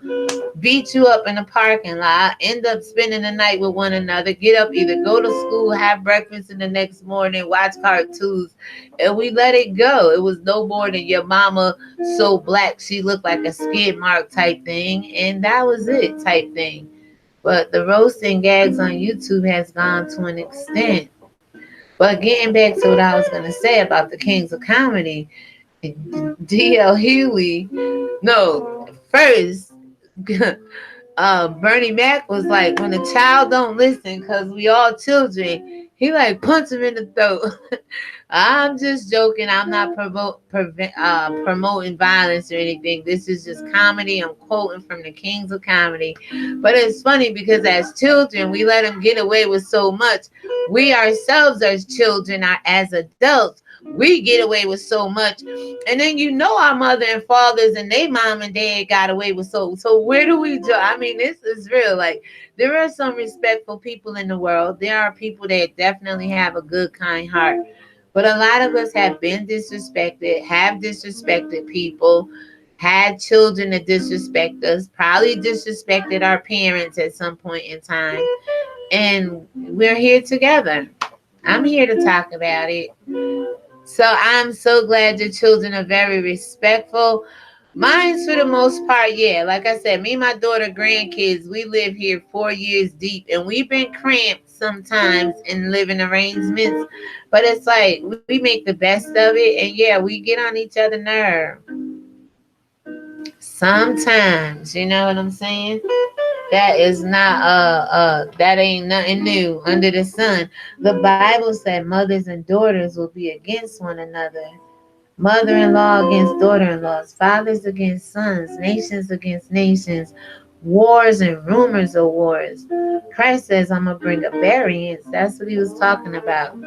beat you up in the parking lot, end up spending the night with one another, get up, either go to school, have breakfast in the next morning, watch cartoons, and we let it go. It was no more than your mama so black she looked like a skid mark type thing, and that was it type thing. But the roasting gags on YouTube has gone to an extent. But getting back to what I was going to say about the Kings of Comedy, D.L. Hughley, no, first, Bernie Mac was like, when a child don't listen, because we all children, he like punch him in the throat. I'm just joking. I'm not promoting violence or anything. This is just comedy. I'm quoting from the Kings of Comedy. But it's funny because as children, we let them get away with so much. We ourselves as children, as adults, we get away with so much. And then our mother and fathers and they mom and dad got away with so where do we do? I mean, this is real. Like, there are some respectful people in the world. There are people that definitely have a good, kind heart. But a lot of us have been disrespected, have disrespected people, had children that disrespect us, probably disrespected our parents at some point in time. And we're here together. I'm here to talk about it. So I'm so glad your children are very respectful. Mine's for the most part, yeah. Like I said, me and my daughter, grandkids, we live here 4 years deep, and we've been cramped sometimes in living arrangements. But it's like we make the best of it, and yeah, we get on each other's nerve. Sometimes, you know what I'm saying? That is not that ain't nothing new under the sun. The Bible said mothers and daughters will be against one another. Mother-in-law against daughter-in-laws, fathers against sons, nations against nations, wars and rumors of wars. Christ says, I'm going to bring a variance. That's what he was talking about.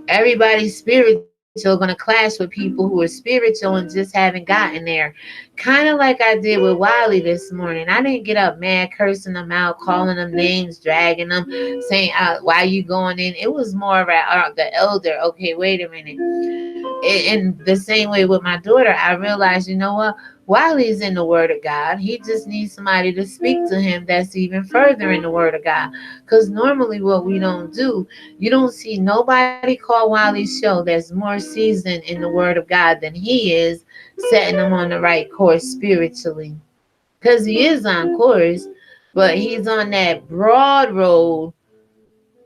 Everybody's spiritual going to clash with people who are spiritual and just haven't gotten there. Kind of like I did with Wiley this morning. I didn't get up mad, cursing them out, calling them names, dragging them, saying, why you going in? It was more about the elder. Okay, wait a minute. In the same way with my daughter, I realized, you know what? Wiley's in the Word of God. He just needs somebody to speak to him that's even further in the Word of God. Because normally, what we don't do, you don't see nobody call Wiley's show that's more seasoned in the Word of God than he is, setting them on the right course spiritually. Because he is on course, but he's on that broad road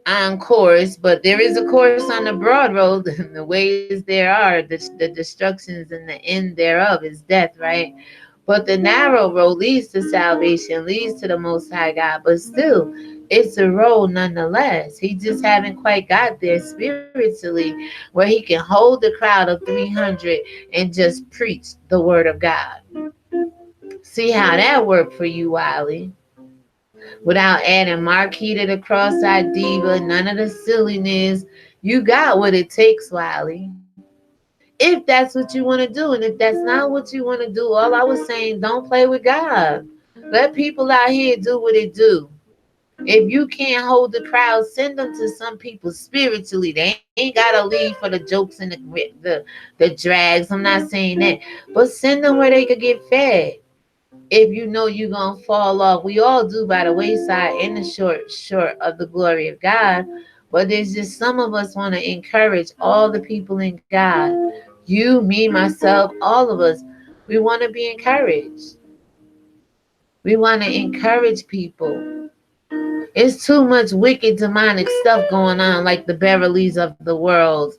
on course, but there is a course on the broad road. The ways there are, the destructions and the end thereof is death, right? But the narrow road leads to salvation, leads to the Most High God. But still, it's a road nonetheless. He just haven't quite got there spiritually, where he can hold the crowd of 300 and just preach the word of God. See how that worked for you, Wiley, without adding Marquis to the cross-eyed diva, none of the silliness. You got what it takes, Wiley. If that's what you want to do, and if that's not what you want to do, all I was saying, don't play with God. Let people out here do what they do. If you can't hold the crowd, send them to some people spiritually. They ain't gotta leave for the jokes and the drags. I'm not saying that, but send them where they could get fed. If you know you're gonna fall off, we all do by the wayside in the short of the glory of God. But there's just some of us want to encourage all the people in God. You, me, myself, all of us. We want to be encouraged. We want to encourage people. It's too much wicked demonic stuff going on, like the Beverlys of the world.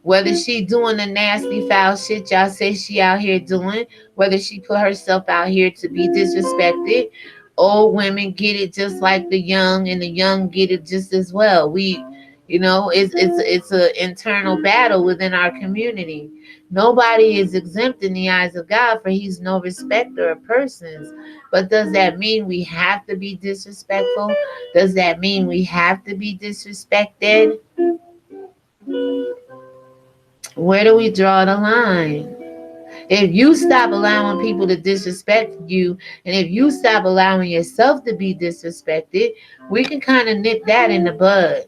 Whether she doing the nasty foul shit y'all say she out here doing, whether she put herself out here to be disrespected, old women get it just like the young, and the young get it just as well. It's a internal battle within our community. Nobody is exempt in the eyes of God, for He's no respecter of persons. But does that mean we have to be disrespectful? Does that mean we have to be disrespected? Where do we draw the line? If you stop allowing people to disrespect you, and if you stop allowing yourself to be disrespected, we can kind of nip that in the bud.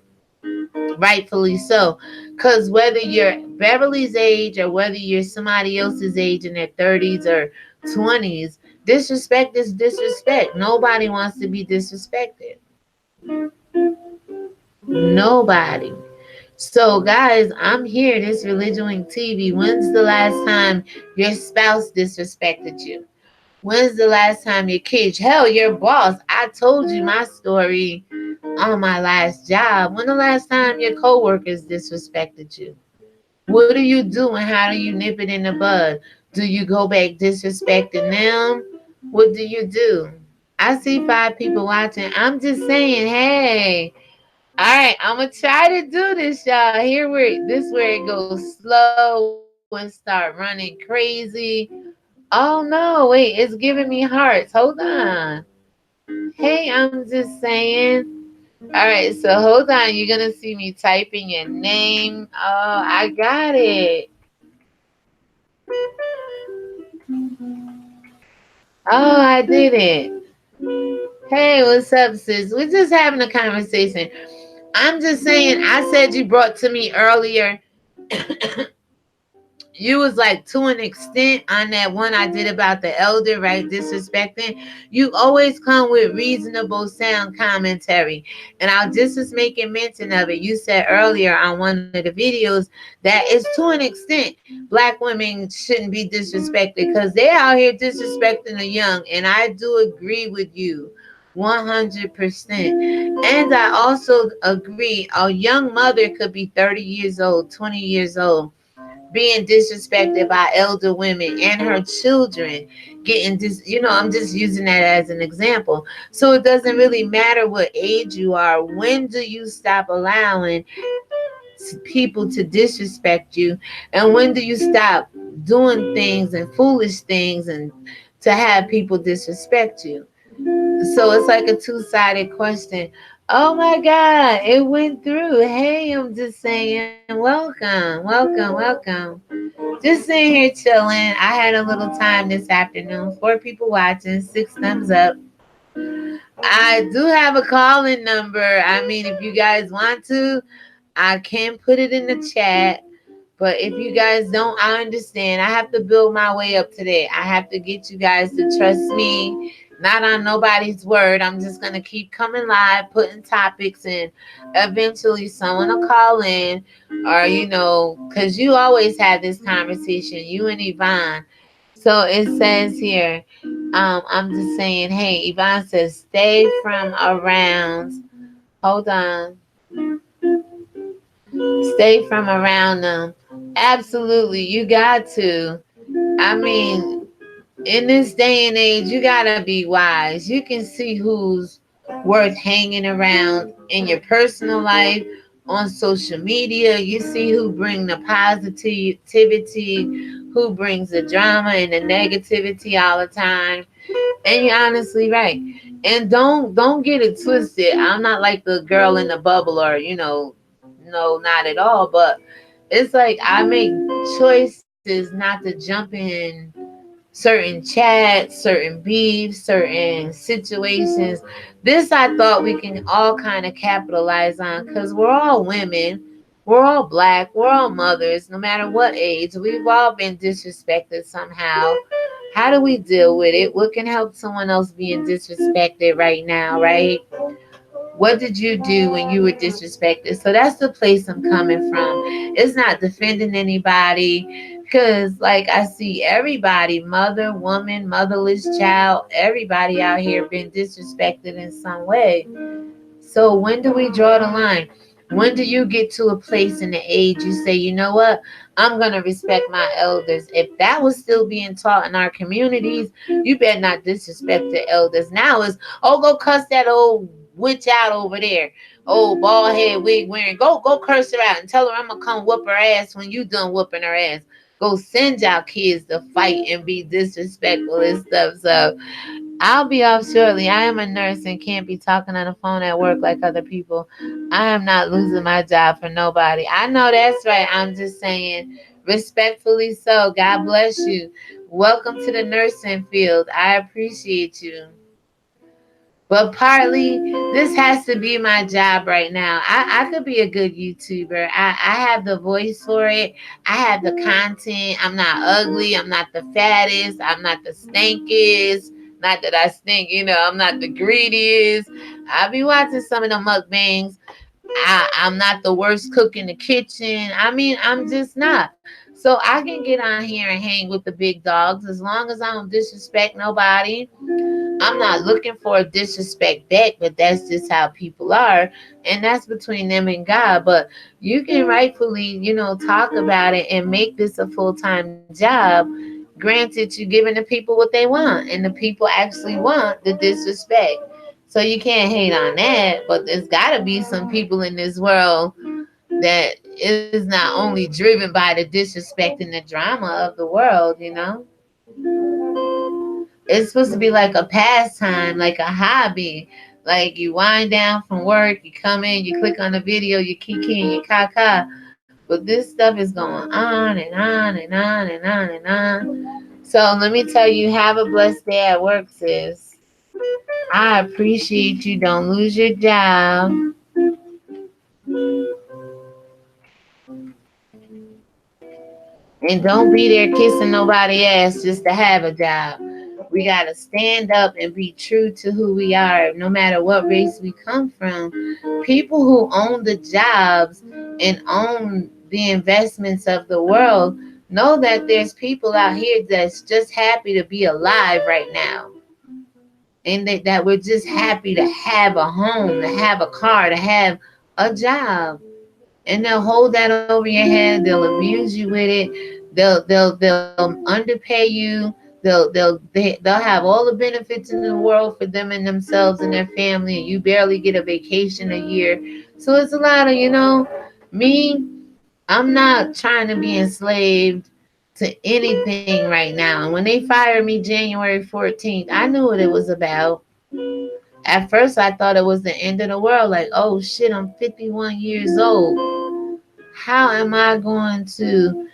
Rightfully so. Because whether you're Beverly's age or whether you're somebody else's age in their 30s or 20s, disrespect is disrespect. Nobody wants to be disrespected. Nobody. So, guys, I'm here. This Religion Wing TV. When's the last time your spouse disrespected you? When's the last time your kids? Hell, your boss. I told you my story on my last job. When the last time your coworkers disrespected you? What do you do and how do you nip it in the bud? Do you go back disrespecting them? What do you do? I see 5 people watching. I'm just saying, hey. All right, I'm gonna try to do this, y'all. Where it goes slow and start running crazy. Oh no, wait, it's giving me hearts. Hold on. Hey, I'm just saying. All right, so hold on. You're gonna see me typing your name. Oh, I got it. Oh, I did it. Hey, what's up, sis? We're just having a conversation. I'm just saying, I said you brought to me earlier. You was like to an extent on that one I did about the elder, right? Disrespecting. You always come with reasonable sound commentary. And I just was making mention of it. You said earlier on one of the videos that is to an extent black women shouldn't be disrespected because they're out here disrespecting the young. And I do agree with you 100%. And I also agree a young mother could be 30 years old, 20 years old being disrespected by elder women and her children getting I'm just using that as an example. So it doesn't really matter what age you are. When do you stop allowing people to disrespect you, and when do you stop doing things and foolish things and to have people disrespect you? So it's like a two-sided question. Oh my God, it went through. Hey, I'm just saying, welcome. Just sitting here chilling. I had a little time this afternoon. 4 people watching, 6 thumbs up. I do have a calling number. I mean, if you guys want to, I can put it in the chat. But if you guys don't, I understand. I have to build my way up today. I have to get you guys to trust me, not on nobody's word. I'm just going to keep coming live, putting topics in. Eventually, someone will call in, or, because you always have this conversation, you and Yvonne. So it says here, I'm just saying, hey, Yvonne says, stay from around. Hold on. Stay from around them. Absolutely, you got to. I mean, in this day and age, you gotta be wise. You can see who's worth hanging around in your personal life, on social media. You see who bring the positivity, who brings the drama and the negativity all the time. And you're honestly right. And don't get it twisted. I'm not like the girl in the bubble or no, not at all. But it's like I make choices not to jump in certain chats, certain beefs, certain situations. This I thought we can all kind of capitalize on because we're all women. We're all black. We're all mothers, no matter what age. We've all been disrespected somehow. How do we deal with it? What can help someone else being disrespected right now, right? What did you do when you were disrespected? So that's the place I'm coming from. It's not defending anybody because, like, I see everybody, mother, woman, motherless child, everybody out here been disrespected in some way. So when do we draw the line? When do you get to a place in the age you say, you know what? I'm going to respect my elders. If that was still being taught in our communities, you better not disrespect the elders. Now it's, oh, go cuss that old witch out over there. Oh, bald head wig wearing. Go curse her out and tell her I'm going to come whoop her ass when you done whooping her ass. Go send y'all kids to fight and be disrespectful and stuff. So I'll be off shortly. I am a nurse and can't be talking on the phone at work like other people. I am not losing my job for nobody. I know that's right. I'm just saying, respectfully so. God bless you. Welcome to the nursing field. I appreciate you. But partly, this has to be my job right now. I could be a good YouTuber. I have the voice for it. I have the content. I'm not ugly. I'm not the fattest. I'm not the stankiest. Not that I stink, I'm not the greediest. I be watching some of the mukbangs. I'm not the worst cook in the kitchen. I mean, I'm just not. So I can get on here and hang with the big dogs as long as I don't disrespect nobody. I'm not looking for a disrespect back, but that's just how people are. And that's between them and God. But you can rightfully, talk about it and make this a full time job. Granted, you're giving the people what they want, and the people actually want the disrespect. So you can't hate on that. But there's got to be some people in this world that is not only driven by the disrespect and the drama of the world. It's supposed to be like a pastime, like a hobby. Like you wind down from work, you come in, you click on the video, you kiki and you caca. But this stuff is going on and on and on and on and on. So let me tell you, have a blessed day at work, sis. I appreciate you. Don't lose your job. And don't be there kissing nobody ass just to have a job. We got to stand up and be true to who we are, no matter what race we come from. People who own the jobs and own the investments of the world know that there's people out here that's just happy to be alive right now. And that we're just happy to have a home, to have a car, to have a job. And they'll hold that over your head. They'll abuse you with it. They'll underpay you. They'll have all the benefits in the world for them and themselves and their family, and you barely get a vacation a year. So it's a lot of me. I'm not trying to be enslaved to anything right now. And when they fired me January 14th, I knew what it was about. At first, I thought it was the end of the world. Like, oh shit, I'm 51 years old. How am I going to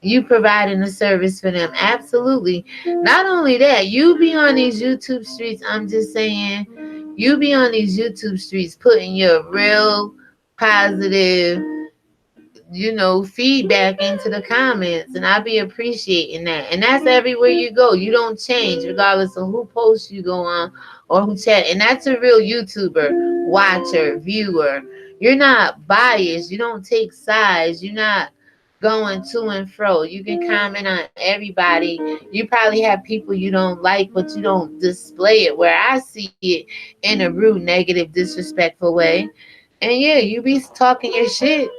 you providing a service for them? Absolutely. Not only that, you be on these YouTube streets. I'm just saying, you be on these YouTube streets putting your real positive feedback into the comments, and I be appreciating that. And that's everywhere you go. You don't change regardless of who posts you go on or who chat. And that's a real YouTuber, watcher, viewer. You're not biased. You don't take sides. You're not going to and fro. You can comment on everybody. You probably have people you don't like, but you don't display it, where I see it in a rude, negative, disrespectful way. And yeah, you be talking your shit,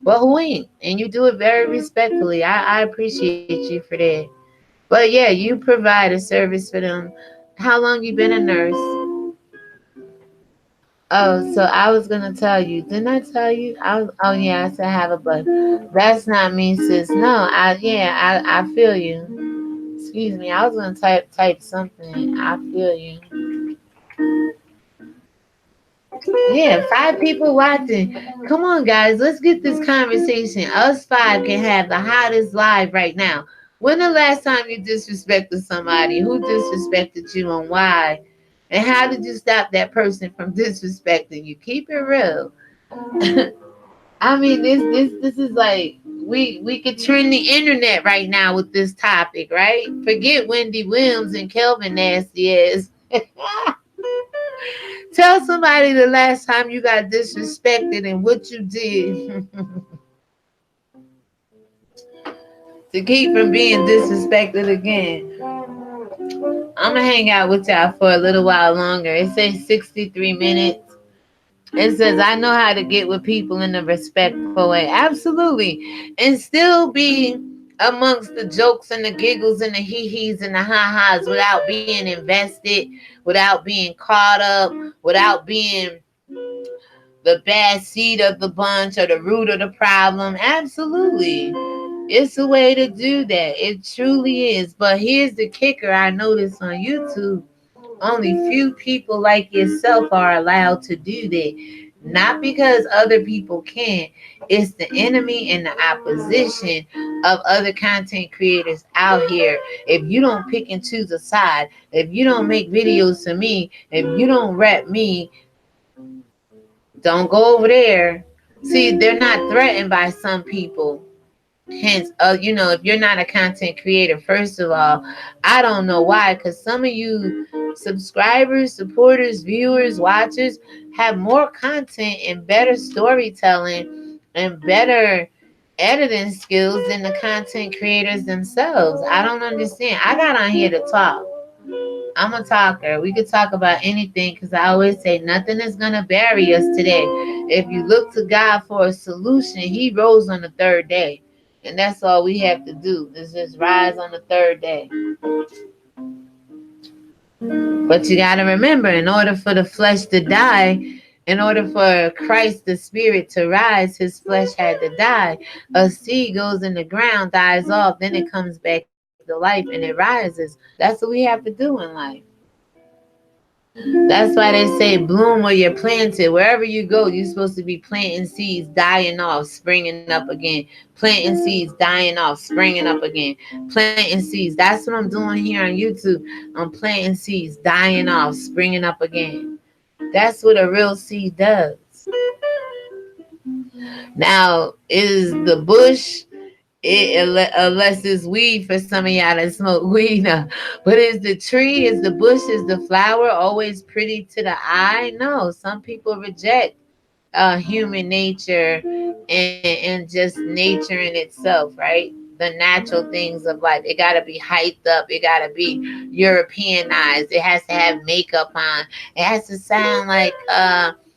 but who ain't? And you do it very respectfully. I appreciate you for that. But yeah, you provide a service for them. How long you been a nurse? Oh, so I was gonna tell you. Didn't I tell you? Oh yeah, I said have a but. That's not me, sis. No, I feel you. Excuse me. I was gonna type something. I feel you. Yeah, 5 people watching. Come on, guys, let's get this conversation. Us 5 can have the hottest live right now. When the last time you disrespected somebody? Who disrespected you and why? And how did you stop that person from disrespecting you? Keep it real. I mean, this is like we could trend the internet right now with this topic, right? Forget Wendy Williams and Kelvin nasty ass. Tell somebody the last time you got disrespected and what you did to keep from being disrespected again. I'm gonna hang out with y'all for a little while longer. It says 63 minutes. It says I know how to get with people in a respectful way. Absolutely. And still be amongst the jokes and the giggles and the hee-hees and the ha-has without being invested, without being caught up, without being the bad seed of the bunch or the root of the problem. Absolutely. It's a way to do that. It truly is. But here's the kicker I noticed on YouTube. Only few people like yourself are allowed to do that. Not because other people can't. It's the enemy and the opposition of other content creators out here. If you don't pick and choose a side, if you don't make videos to me, if you don't rep me, don't go over there. See, they're not threatened by some people. Hence, if you're not a content creator, first of all, I don't know why, because some of you subscribers, supporters, viewers, watchers have more content and better storytelling and better editing skills than the content creators themselves. I don't understand. I got on here to talk. I'm a talker. We could talk about anything because I always say nothing is going to bury us today. If you look to God for a solution, He rose on the third day. And that's all we have to do is just rise on the third day. But you got to remember, in order for the flesh to die, in order for Christ, the spirit, to rise, his flesh had to die. A seed goes in the ground, dies off, then it comes back to life and it rises. That's what we have to do in life. That's why they say bloom where you're planted. Wherever you go, you're supposed to be planting seeds, dying off, springing up again. Planting seeds, dying off, springing up again. Planting seeds. That's what I'm doing here on YouTube. I'm planting seeds, dying off, springing up again. That's what a real seed does. Now, is the bush unless it's weed for some of y'all that smoke weed now. But is the tree, is the bush, is the flower always pretty to the eye? No, some people reject human nature and just nature in itself, right? The natural things of life. It got to be hyped up. It got to be Europeanized. It has to have makeup on. It has to sound like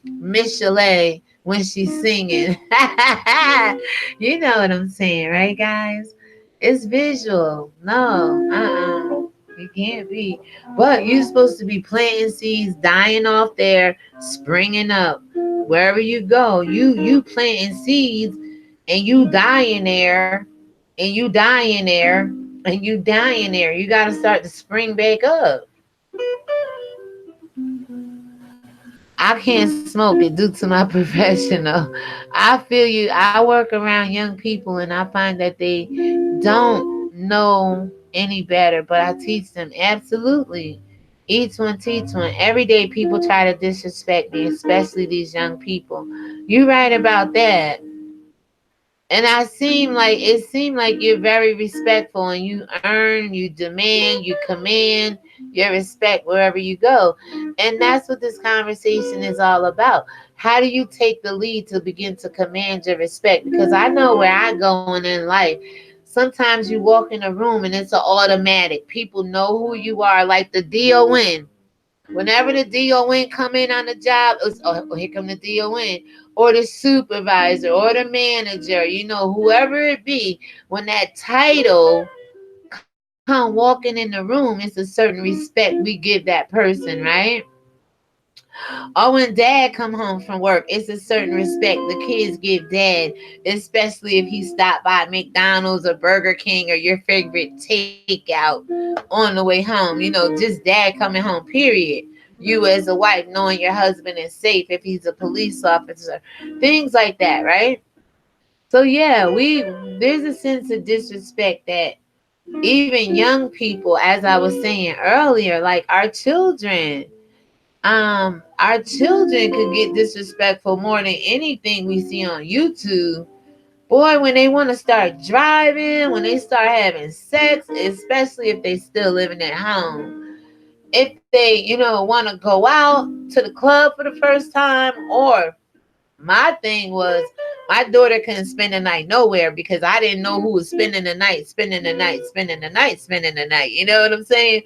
Miss Chalet when she's singing. You know what I'm saying, right, guys? It's visual. No, it can't be. But you're supposed to be planting seeds, dying off there, springing up. Wherever you go, you planting seeds, and you die in there, and you die in there, and you die in there. You got to start to spring back up. I can't smoke it due to my professional. I feel you. I work around young people and I find that they don't know any better, but I teach them absolutely. Each one teach one. Every day people try to disrespect me, especially these young people. You right about that. And it seemed like you're very respectful and you earn, you demand, you command your respect wherever you go. And that's what this conversation is all about. How do you take the lead to begin to command your respect? Because I know where I'm going in life. Sometimes you walk in a room and it's an automatic. People know who you are, like the DON. Whenever the DON come in on the job, it's, oh, here come the DON, or the supervisor, or the manager, whoever it be. When that title come walking in the room, it's a certain respect we give that person, right? Or when dad come home from work, it's a certain respect the kids give dad, especially if he stopped by McDonald's or Burger King or your favorite takeout on the way home. Just dad coming home, period. You as a wife knowing your husband is safe if he's a police officer, things like that, right? So yeah, we there's a sense of disrespect that even young people, as I was saying earlier, like our children could get disrespectful more than anything we see on YouTube. Boy, when they want to start driving, when they start having sex, especially if they still living at home, if they, want to go out to the club for the first time, or my thing was my daughter couldn't spend the night nowhere because I didn't know who was spending the night, spending the night, spending the night, spending the night. You know what I'm saying?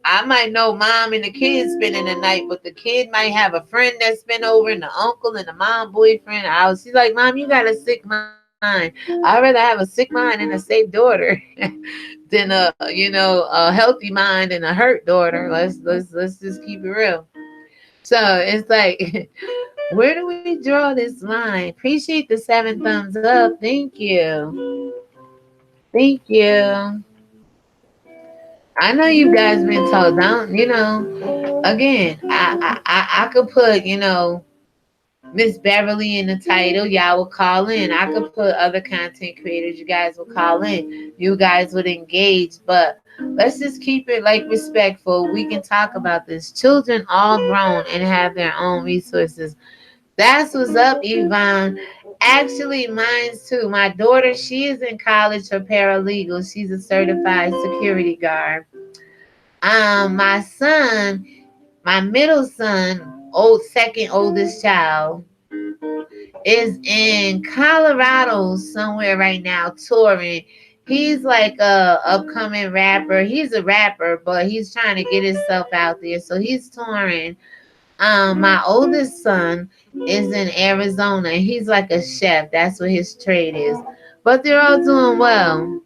I might know mom and the kids spending the night, but the kid might have a friend that's been over and the uncle and the mom boyfriend. She's like, Mom, you got a sick mind. I'd rather have a sick mind and a safe daughter than a healthy mind and a hurt daughter. Let's just keep it real. So it's like, where do we draw this line? Appreciate the 7 thumbs up. Thank you. Thank you. I know you guys been told, don't, again, I could put, Miss Beverly in the title. Y'all will call in. I could put other content creators. You guys will call in. You guys would engage. But let's just keep it like respectful. We can talk about this. Children all grown and have their own resources. That's what's up, Yvonne. Actually, mine's too. My daughter, she is in college for paralegal. She's a certified security guard. My son, my middle son, second oldest child, is in Colorado somewhere right now touring. He's like a upcoming rapper. He's a rapper, but he's trying to get himself out there. So he's touring. My oldest son is in Arizona. He's like a chef. That's what his trade is. But they're all doing well.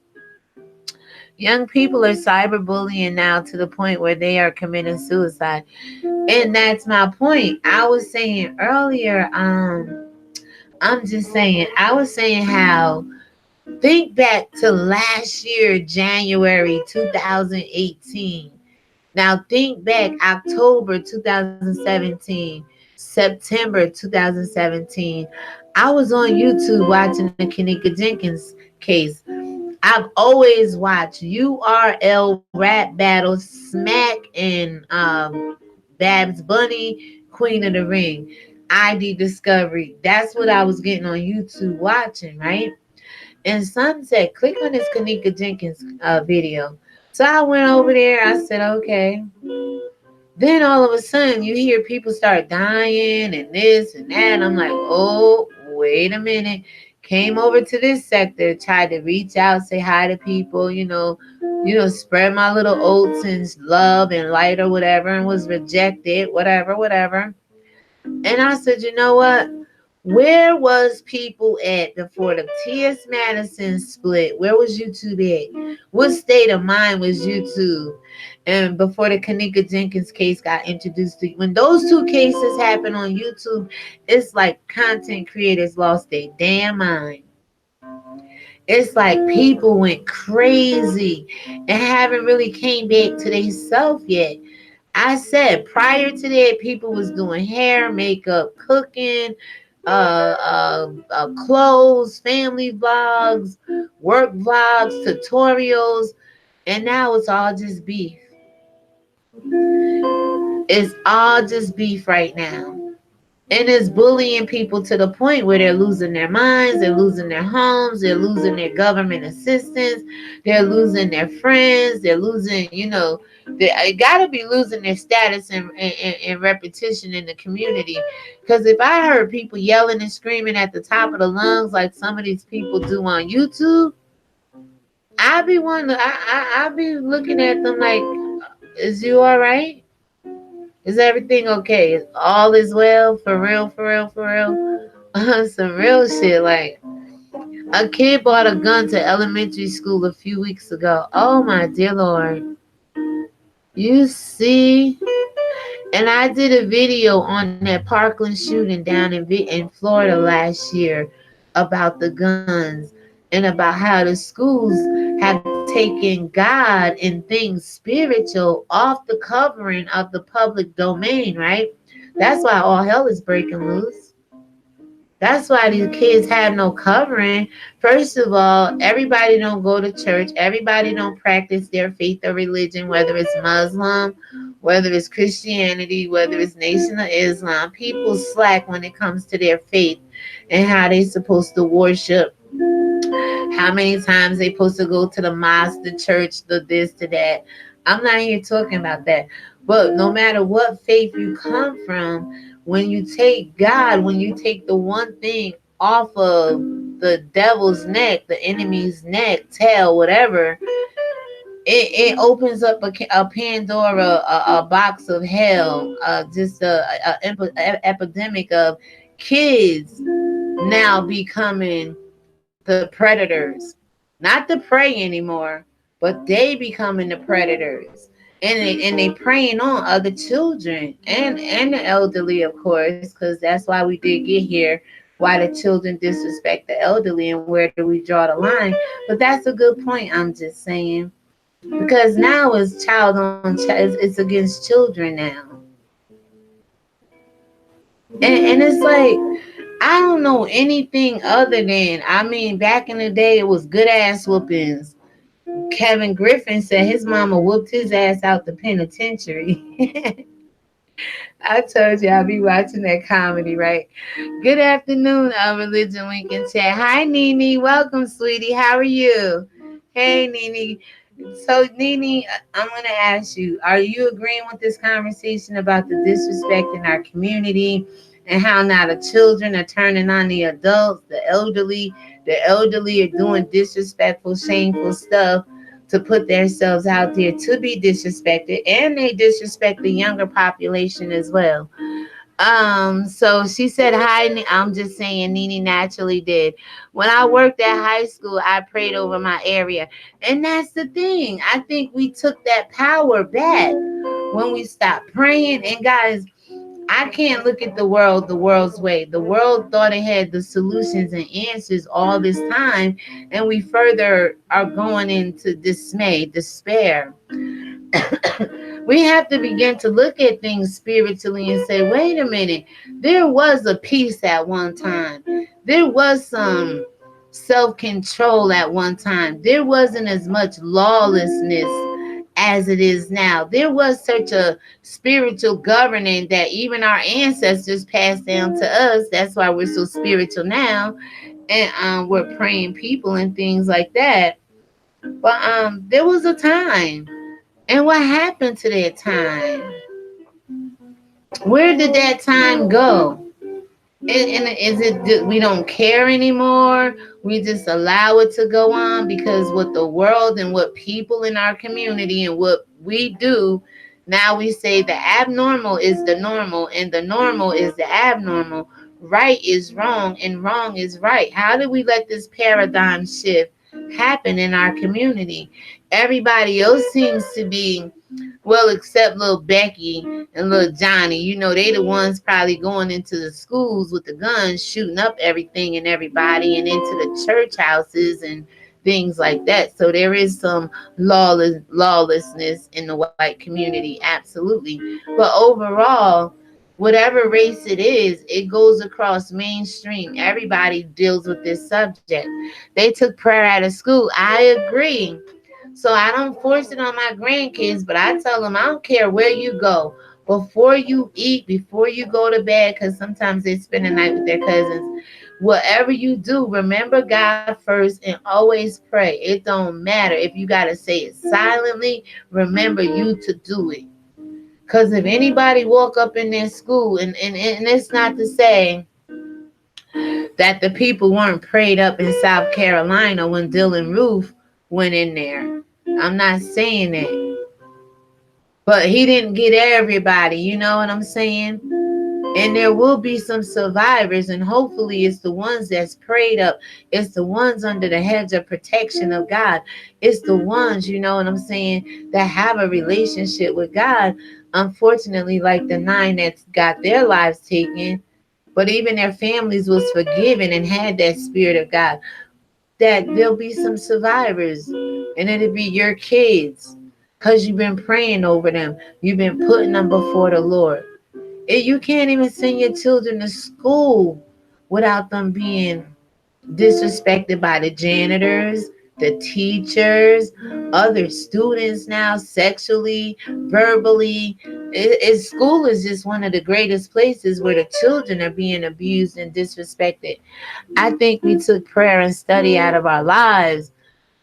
Young people are cyberbullying now to the point where they are committing suicide. And that's my point. I was saying earlier, I'm just saying, I was saying how think back to last year, January 2018. Now think back October 2017, September 2017. I was on YouTube watching the Kanika Jenkins case. I've always watched URL rap battles, Smack and Babs Bunny, Queen of the Ring, ID Discovery. That's what I was getting on YouTube watching, right? And Son said, click on this Kanika Jenkins video. So I went over there. I said, okay. Then all of a sudden, you hear people start dying and this and that. I'm like, oh, wait a minute. Came over to this sector, tried to reach out, say hi to people, spread my little oats and love and light or whatever, and was rejected, whatever, whatever. And I said, you know what? Where was people at before the T.S. Madison split? Where was YouTube at? What state of mind was YouTube? And before the Kanika Jenkins case got introduced to, when those two cases happened on YouTube, it's like content creators lost their damn mind. It's like people went crazy and haven't really came back to themselves yet. I said prior to that, people was doing hair, makeup, cooking, clothes, family vlogs, work vlogs, tutorials, and now it's all just beef. It's all just beef right now. And it's bullying people to the point where they're losing their minds, they're losing their homes, they're losing their government assistance, they're losing their friends, they're losing, they gotta be losing their status and repetition in the community. Because if I heard people yelling and screaming at the top of the lungs like some of these people do on YouTube, I'd be wondering, I'd be looking at them like, is you all right? Is everything okay? All is well? For real, for real, for real? Some real shit. Like, a kid bought a gun to elementary school a few weeks ago. Oh, my dear Lord. You see? And I did a video on that Parkland shooting down in Florida last year about the guns and about how the schools have taken God and things spiritual off the covering of the public domain, right? That's why all hell is breaking loose. That's why these kids have no covering. First of all, everybody don't go to church. Everybody don't practice their faith or religion, whether it's Muslim, whether it's Christianity, whether it's Nation of Islam. People slack when it comes to their faith and how they supposed to worship, how many times they supposed to go to the mosque, the church, the this, to that. I'm not here talking about that. But no matter what faith you come from, when you take God, when you take the one thing off of the devil's neck, the enemy's neck, tail, whatever, it opens up a Pandora, a box of hell, just epidemic of kids now becoming the predators, not the prey anymore, but they becoming the predators, and they preying on other children and the elderly, of course, because that's why we did get here. Why the children disrespect the elderly and where do we draw the line? But that's a good point. I'm just saying, because now it's child on child, it's against children now. And it's like, I don't know anything other than, I mean, back in the day, it was good ass whoopings. Kevin Griffin said his mama whooped his ass out the penitentiary. I told you I'll be watching that comedy, right? Good afternoon, Religion Wink and Chat. Hi, Nene. Welcome, sweetie. How are you? Hey, Nene. So, Nene, I'm going to ask you, are you agreeing with this conversation about the disrespect in our community and how now the children are turning on the adults, the elderly? The elderly are doing disrespectful, shameful stuff to put themselves out there to be disrespected, and they disrespect the younger population as well. So she said hi. I'm just saying Nene naturally did. When I worked at high school, I prayed over my area. And that's the thing. I think we took that power back when we stopped praying. And guys, I can't look at the world the world's way. The world thought it had the solutions and answers all this time, and we further are going into dismay, despair. We have to begin to look at things spiritually and say, wait a minute, there was a peace at one time. There was some self control at one time. There wasn't as much lawlessness as it is now. There was such a spiritual governing that even our ancestors passed down to us. That's why we're so spiritual now. And we're praying people and things like that. But there was a time. And what happened to that time? Where did that time go? And is it that we don't care anymore? We just allow it to go on because what the world and what people in our community and what we do, now we say the abnormal is the normal and the normal is the abnormal. Right is wrong and wrong is right. How do we let this paradigm shift happen in our community? Everybody else seems to be, well, except little Becky and little Johnny. You know, they the ones probably going into the schools with the guns, shooting up everything and everybody, and into the church houses and things like that. So there is some lawlessness in the white community, absolutely. But overall, whatever race it is, it goes across mainstream. Everybody deals with this subject. They took prayer out of school. I agree. So I don't force it on my grandkids, but I tell them I don't care where you go. Before you eat, before you go to bed, because sometimes they spend the night with their cousins. Whatever you do, remember God first and always pray. It don't matter if you got to say it silently. Remember you to do it. Because if anybody walk up in their school, and it's not to say that the people weren't prayed up in South Carolina when Dylan Roof went in there. I'm not saying that. But he didn't get everybody, you know what I'm saying? And there will be some survivors, and hopefully it's the ones that's prayed up. It's the ones under the hedge of protection of God. It's the ones, you know what I'm saying, that have a relationship with God. Unfortunately, like the 9 that got their lives taken, but even their families was forgiven and had that spirit of God, that there'll be some survivors, and it'll be your kids because you've been praying over them. You've been putting them before the Lord. You can't even send your children to school without them being disrespected by the janitors, the teachers, other students now, sexually, verbally. School is just one of the greatest places where the children are being abused and disrespected. I think we took prayer and study out of our lives.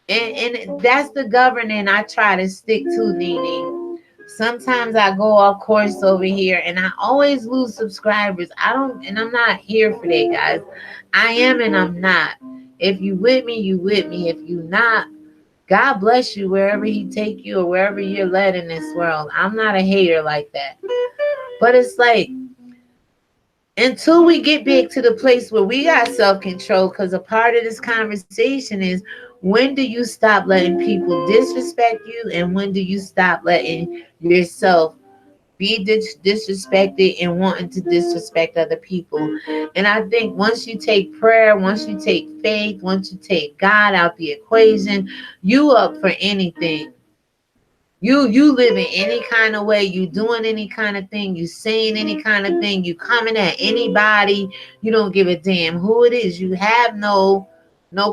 And that's the governing I try to stick to, Nene. Sometimes I go off course over here and I always lose subscribers. I don't, and I'm not here for that, guys. I am and I'm not. If you with me, you with me. If you not, God bless you wherever he take you or wherever you're led in this world. I'm not a hater like that. But it's like, until we get back to the place where we got self-control, because a part of this conversation is, when do you stop letting people disrespect you, and when do you stop letting yourself be disrespected and wanting to disrespect other people? And I think once you take prayer, once you take faith, once you take God out the equation, you up for anything. You live in any kind of way, you doing any kind of thing, you saying any kind of thing, you coming at anybody, you don't give a damn who it is. You have no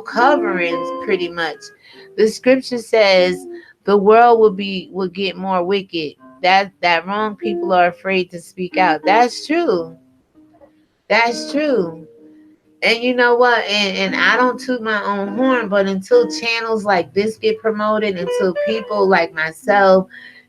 coverings pretty much. The scripture says the world will get more wicked. That wrong people are afraid to speak out. That's true. That's true. And you know what? And I don't toot my own horn, but until channels like this get promoted, until people like myself,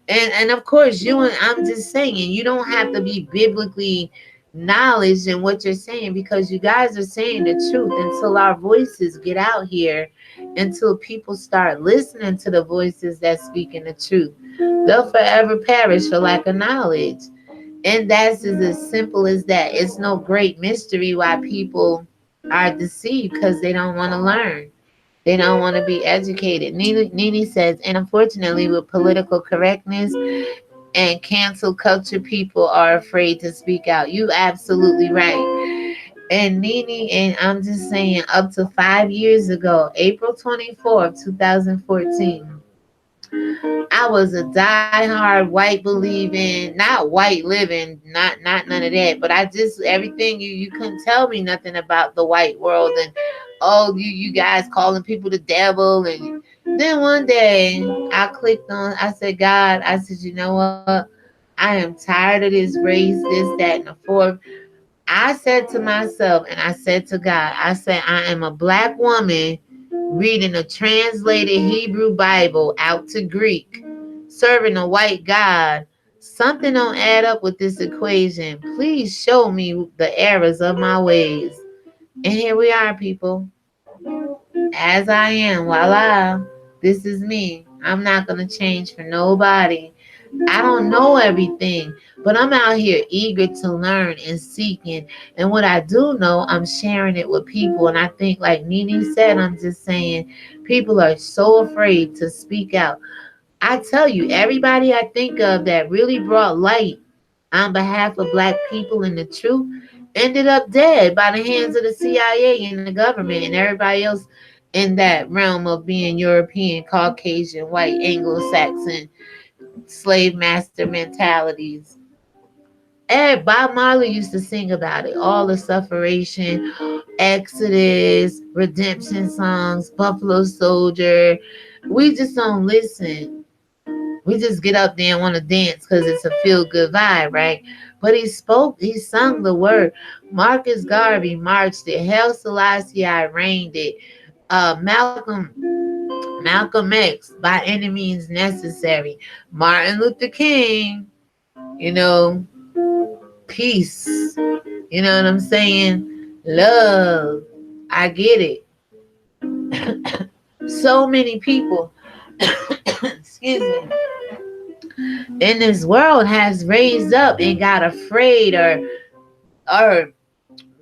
and of course you and I'm just saying, you don't have to be biblically knowledge in what you're saying, because you guys are saying the truth. Until our voices get out here, until people start listening to the voices that speaking the truth, they'll forever perish for lack of knowledge. And that's as simple as that. It's no great mystery why people are deceived, because they don't want to learn. They don't want to be educated. Nini says, and unfortunately, with political correctness and cancel culture, people are afraid to speak out. You absolutely right. And Nini, and I'm just saying, up to 5 years ago, April 24th, 2014, I was a diehard white believing, not white living, not none of that. But I just everything you couldn't tell me nothing about the white world, and oh, you guys calling people the devil. And then one day I clicked on, I said, God, I said, you know what? I am tired of this race, this, that, and the fourth. I said to myself, and I said to God, I said, I am a black woman reading a translated Hebrew Bible out to Greek, serving a white God. Something don't add up with this equation. Please show me the errors of my ways. And here we are, people. As I am, voila. This is me. I'm not going to change for nobody. I don't know everything, but I'm out here eager to learn and seeking. And what I do know, I'm sharing it with people. And I think, like Nene said, I'm just saying, people are so afraid to speak out. I tell you, everybody I think of that really brought light on behalf of black people and the truth ended up dead by the hands of the CIA and the government and everybody else in that realm of being European, Caucasian, white, Anglo-Saxon, slave master mentalities. And Bob Marley used to sing about it, all the sufferation, Exodus, redemption songs, Buffalo Soldier. We just don't listen. We just get up there and want to dance because it's a feel good vibe, right? But he sung the word. Marcus Garvey marched it. Haile Selassie I reigned it. Malcolm X, by any means necessary. Martin Luther King, you know, peace. You know what I'm saying? Love. I get it. So many people, excuse me, in this world has raised up and got afraid, or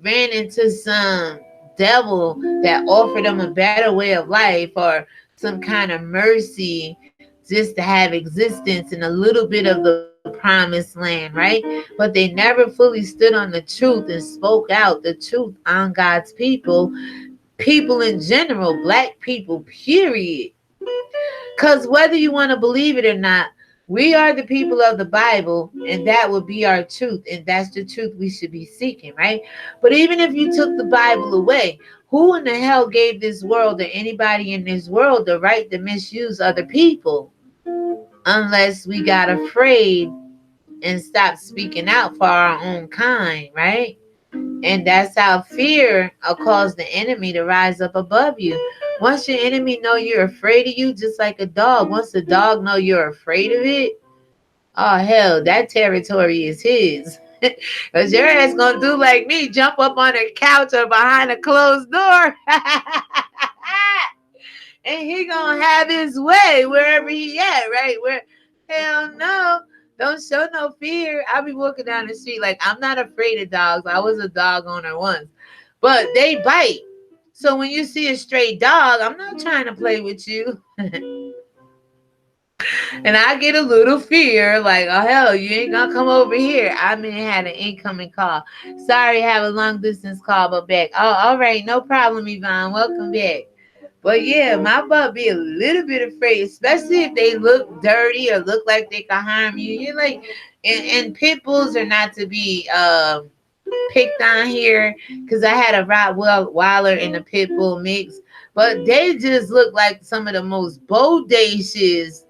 ran into some devil that offered them a better way of life, or some kind of mercy just to have existence in a little bit of the promised land, right? But they never fully stood on the truth and spoke out the truth on God's people in general, black people, period. Because whether you want to believe it or not, we are the people of the Bible, and that would be our truth, and that's the truth we should be seeking, right? But even if you took the Bible away, who in the hell gave this world or anybody in this world the right to misuse other people? Unless we got afraid and stopped speaking out for our own kind, right? And that's how fear will cause the enemy to rise up above you. Once your enemy know you're afraid of you, just like a dog. Once the dog know you're afraid of it, oh hell, that territory is his. Cause your ass gonna do like me, jump up on a couch or behind a closed door. And he gonna have his way wherever he at, right? Where hell no. Don't show no fear. I'll be walking down the street like I'm not afraid of dogs. I was a dog owner once. But they bite. So when you see a stray dog, I'm not trying to play with you. And I get a little fear, like, oh hell, you ain't gonna come over here. I mean, had an incoming call. Sorry, have a long distance call, but back. Oh, all right, no problem, Yvonne. Welcome back. But yeah, my butt be a little bit afraid, especially if they look dirty or look like they can harm you. You're like, and pit bulls are not to be picked on here because I had a Rottweiler and a pit bull mix, but they just look like some of the most bodacious,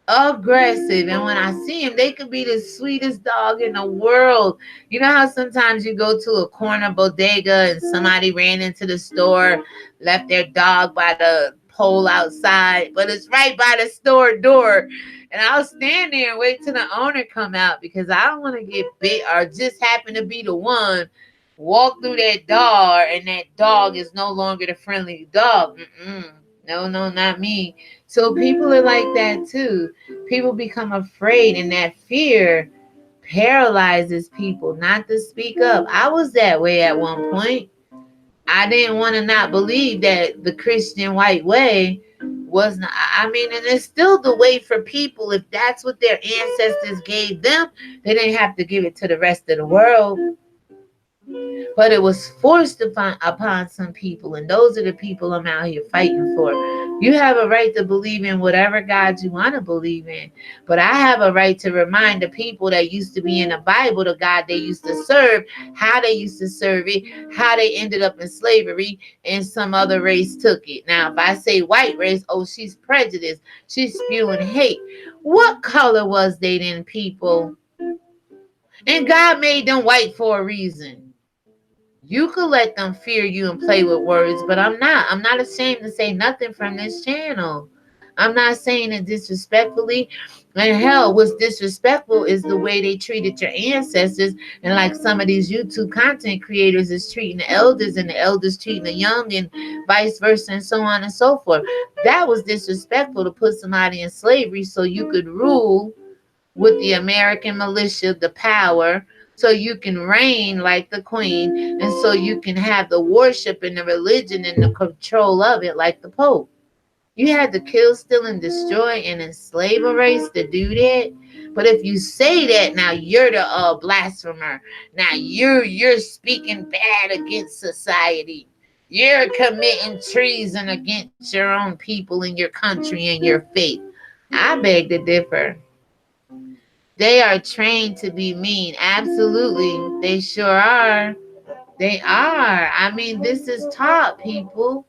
aggressive, and when I see him, they could be the sweetest dog in the world. You know how sometimes you go to a corner bodega and somebody ran into the store, left their dog by the pole outside, but it's right by the store door, and I'll stand there and wait till the owner come out because I don't want to get bit or just happen to be the one walk through that door and that dog is no longer the friendly dog. Mm-mm. No, no, not me. So people are like that too. People become afraid, and that fear paralyzes people not to speak up. I was that way at one point. I didn't want to not believe that the Christian white way was not, I mean, and it's still the way for people. If that's what their ancestors gave them, they didn't have to give it to the rest of the world. But it was forced upon some people, and those are the people I'm out here fighting for. You have a right to believe in whatever God you want to believe in, but I have a right to remind the people that used to be in the Bible, the God they used to serve, how they used to serve it, how they ended up in slavery, and some other race took it. Now, if I say white race, oh, she's prejudiced, she's spewing hate. What color was they then, people? And God made them white for a reason. You could let them fear you and play with words, but I'm not. I'm not ashamed to say nothing from this channel. I'm not saying it disrespectfully. And hell, what's disrespectful is the way they treated your ancestors. And like some of these YouTube content creators is treating the elders and the elders treating the young and vice versa and so on and so forth. That was disrespectful to put somebody in slavery so you could rule with the American militia, the power, so you can reign like the queen, and so you can have the worship and the religion and the control of it like the Pope. You had to kill, steal, and destroy and enslave a race to do that. But if you say that, now you're the blasphemer. Now you're speaking bad against society. You're committing treason against your own people and your country and your faith. I beg to differ. They are trained to be mean. Absolutely. They sure are. They are. I mean, this is taught, people.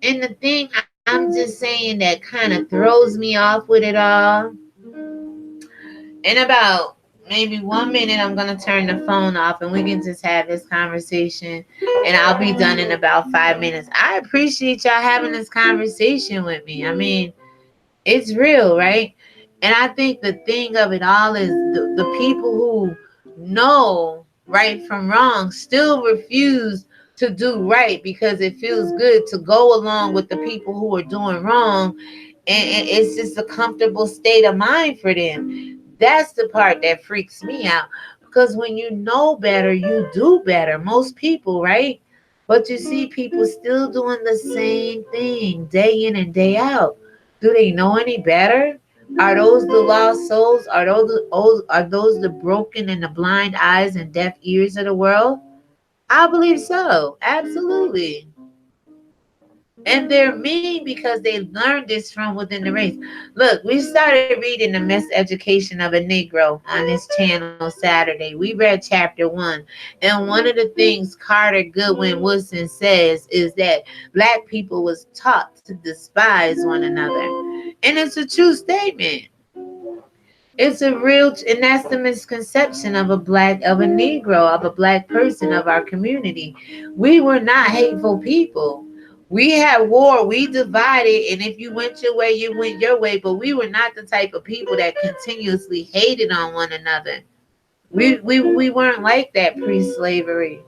And the thing I'm just saying that kind of throws me off with it all. In about maybe 1 minute, I'm going to turn the phone off and we can just have this conversation. And I'll be done in about 5 minutes. I appreciate y'all having this conversation with me. I mean, it's real, right? And I think the thing of it all is the people who know right from wrong still refuse to do right because it feels good to go along with the people who are doing wrong. And it's just a comfortable state of mind for them. That's the part that freaks me out. Because when you know better, you do better. Most people, right? But you see people still doing the same thing day in and day out. Do they know any better? Are those the lost souls? Are those the broken and the blind eyes and deaf ears of the world? I believe so. Absolutely. And they're mean because they learned this from within the race. Look, we started reading The Miseducation of a Negro on this channel Saturday. We read chapter 1. And one of the things Carter Goodwin Woodson says is that black people was taught to despise one another. And it's a true statement. It's a real, and that's the misconception of a Negro, of a black person of our community. We were not hateful people. We had war, we divided, and if you went your way, you went your way. But we were not the type of people that continuously hated on one another. We weren't like that pre-slavery.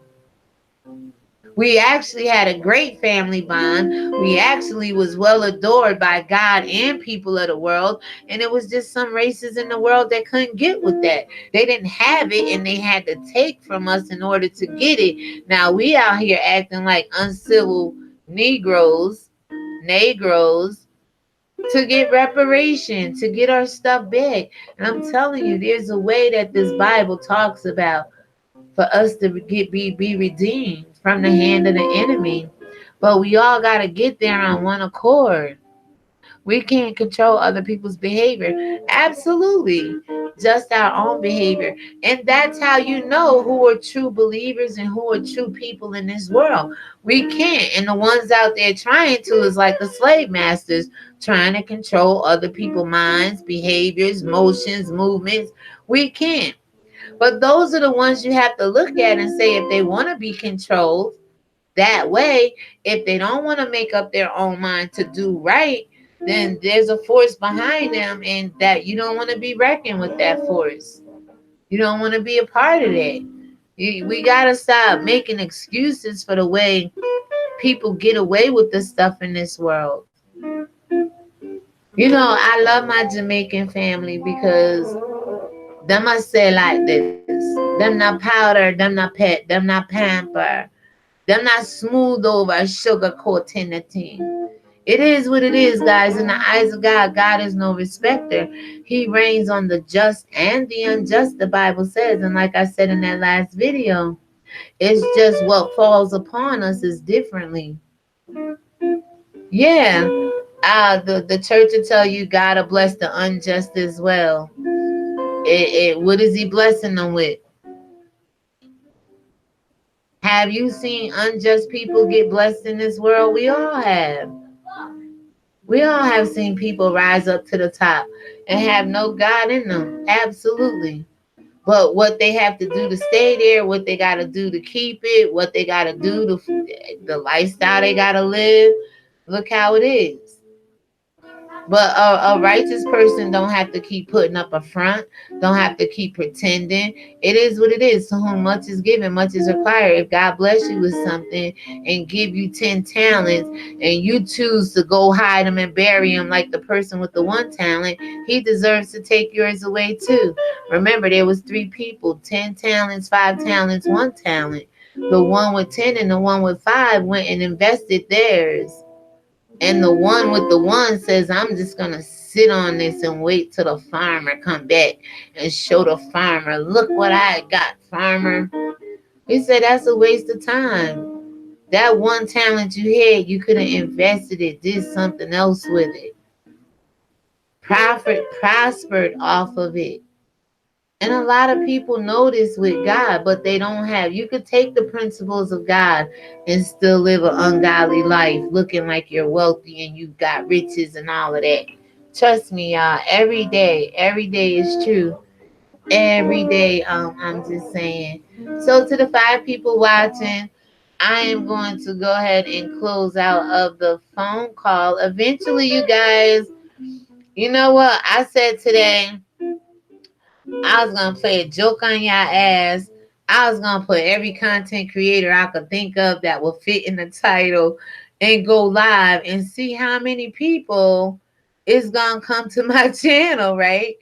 We actually had a great family bond. We actually was well adored by God and people of the world. And it was just some races in the world that couldn't get with that. They didn't have it and they had to take from us in order to get it. Now we out here acting like uncivil Negroes to get reparation, to get our stuff back. And I'm telling you, there's a way that this Bible talks about for us to be redeemed from the hand of the enemy. But we all got to get there on one accord. We can't control other people's behavior. Absolutely. Just our own behavior. And that's how you know who are true believers and who are true people in this world. We can't. And the ones out there trying to is like the slave masters trying to control other people's minds, behaviors, motions, movements. We can't. But those are the ones you have to look at and say if they want to be controlled that way, if they don't want to make up their own mind to do right, then there's a force behind them, and that you don't want to be reckoned with that force. You don't want to be a part of that. We got to stop making excuses for the way people get away with the stuff in this world. I love my Jamaican family because them I say like this. Them not powder, them not pet, them not pamper. Them not smooth over sugarcoating the thing. It is what it is, guys. In the eyes of God, God is no respecter. He reigns on the just and the unjust, the Bible says. And like I said in that last video, it's just what falls upon us is differently. Yeah. The church will tell you God will bless the unjust as well. What is he blessing them with? Have you seen unjust people get blessed in this world? We all have. We all have seen people rise up to the top and have no God in them. Absolutely. But what they have to do to stay there, what they got to do to keep it, what they got to do to the lifestyle they got to live, look how it is. But a righteous person don't have to keep putting up a front, don't have to keep pretending. It is what it is. To whom much is given, much is required. If God bless you with something and give you 10 talents and you choose to go hide them and bury them like the person with the one talent, he deserves to take yours away too. Remember, there was 3 people, 10 talents, 5 talents, 1 talent. The one with 10 and the one with 5 went and invested theirs. And the one with the one says, I'm just going to sit on this and wait till the farmer come back and show the farmer, look what I got, farmer. We said that's a waste of time. That one talent you had, you could have invested it, did something else with it. Prospered off of it. And a lot of people know this with God, but they don't have. You could take the principles of God and still live an ungodly life, looking like you're wealthy and you've got riches and all of that. Trust me, y'all. Every day is true. Every day, I'm just saying. So to the 5 people watching, I am going to go ahead and close out of the phone call. Eventually, you guys, you know what I said today? I was gonna play a joke on y'all ass. I was gonna put every content creator I could think of that will fit in the title and go live and see how many people is gonna come to my channel, right?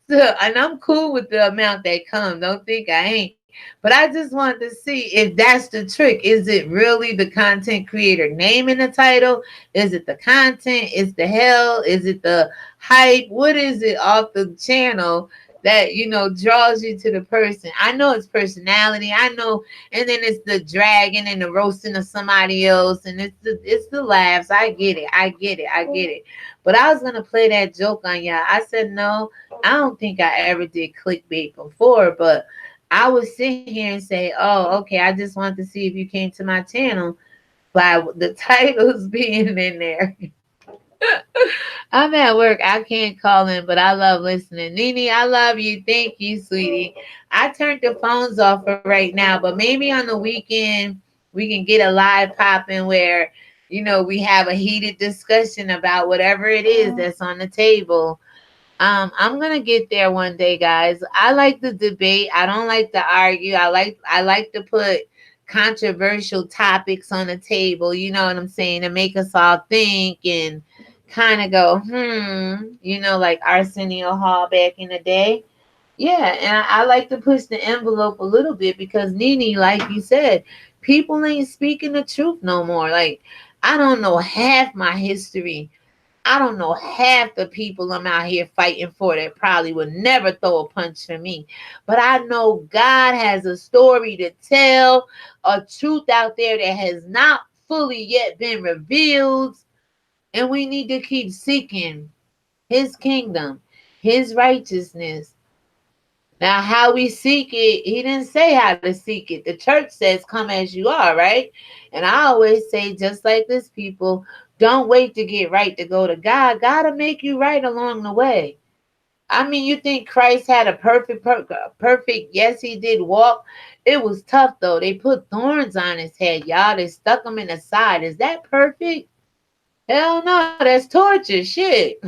So, and I'm cool with the amount that come. Don't think I ain't. But I just wanted to see if that's the trick. Is it really the content creator name in the title? Is it the content? Is the hell? Is it the hype? What is it off the channel that draws you to the person? I know it's personality. I know, and then it's the dragging and the roasting of somebody else, and it's the laughs. I get it. I get it. I get it. But I was gonna play that joke on y'all. I said no. I don't think I ever did clickbait before, but I would sit here and say, oh, okay, I just wanted to see if you came to my channel by the titles being in there. I'm at work. I can't call in, but I love listening. Nene, I love you. Thank you, sweetie. I turned the phones off for right now, but maybe on the weekend we can get a live popping where, we have a heated discussion about whatever it is that's on the table. I'm gonna get there one day, guys. I like the debate. I don't like to argue. I like to put controversial topics on the table. You know what I'm saying? To make us all think and kind of go, like Arsenio Hall back in the day. Yeah, and I like to push the envelope a little bit because Nene, like you said, people ain't speaking the truth no more. Like, I don't know half my history. I don't know half the people I'm out here fighting for that probably would never throw a punch for me. But I know God has a story to tell, a truth out there that has not fully yet been revealed. And we need to keep seeking his kingdom, his righteousness. Now, how we seek it, he didn't say how to seek it. The church says, come as you are, right? And I always say, just like this, people, don't wait to get right to go to God. God will make you right along the way. I mean, you think Christ had a perfect, yes, he did walk. It was tough, though. They put thorns on his head, y'all. They stuck him in the side. Is that perfect? Hell no, that's torture. Shit.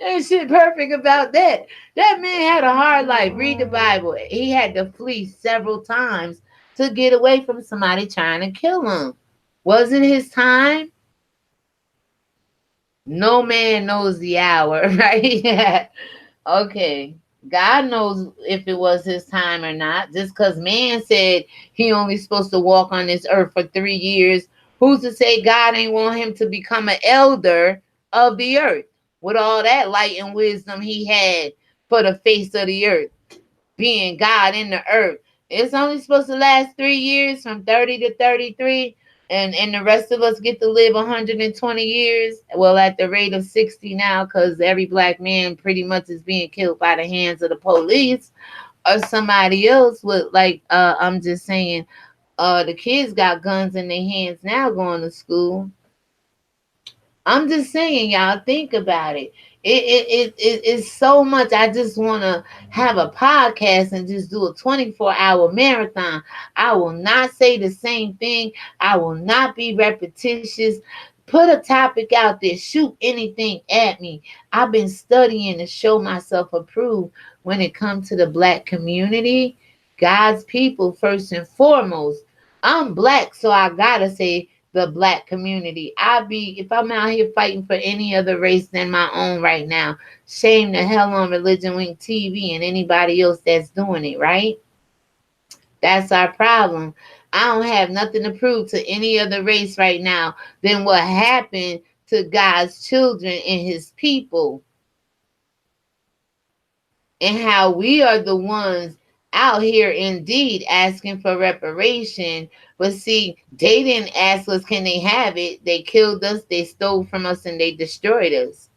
Ain't shit perfect about that. That man had a hard life. Read the Bible. He had to flee several times to get away from somebody trying to kill him. Was it his time? No man knows the hour, right? Okay. God knows if it was his time or not. Just because man said he only supposed to walk on this earth for 3 years, who's to say God ain't want him to become an elder of the earth with all that light and wisdom he had for the face of the earth, being God in the earth? It's only supposed to last 3 years, from 30 to 33. And the rest of us get to live 120 years. Well, at the rate of 60 now, because every black man pretty much is being killed by the hands of the police or somebody else. With like, I'm just saying, the kids got guns in their hands now going to school. I'm just saying, y'all, think about it. It's so much. I just want to have a podcast and just do a 24-hour marathon. I will not say the same thing. I will not be repetitious. Put a topic out there. Shoot anything at me. I've been studying to show myself approved when it comes to the black community. God's people, first and foremost. I'm black, so I gotta say the black community. If I'm out here fighting for any other race than my own right now, shame the hell on Religion Wing TV and anybody else that's doing it, right? That's our problem. I don't have nothing to prove to any other race right now than what happened to God's children and his people, and how we are the ones out here indeed asking for reparation. But see, they didn't ask us, can they have it? They killed us, they stole from us, and they destroyed us.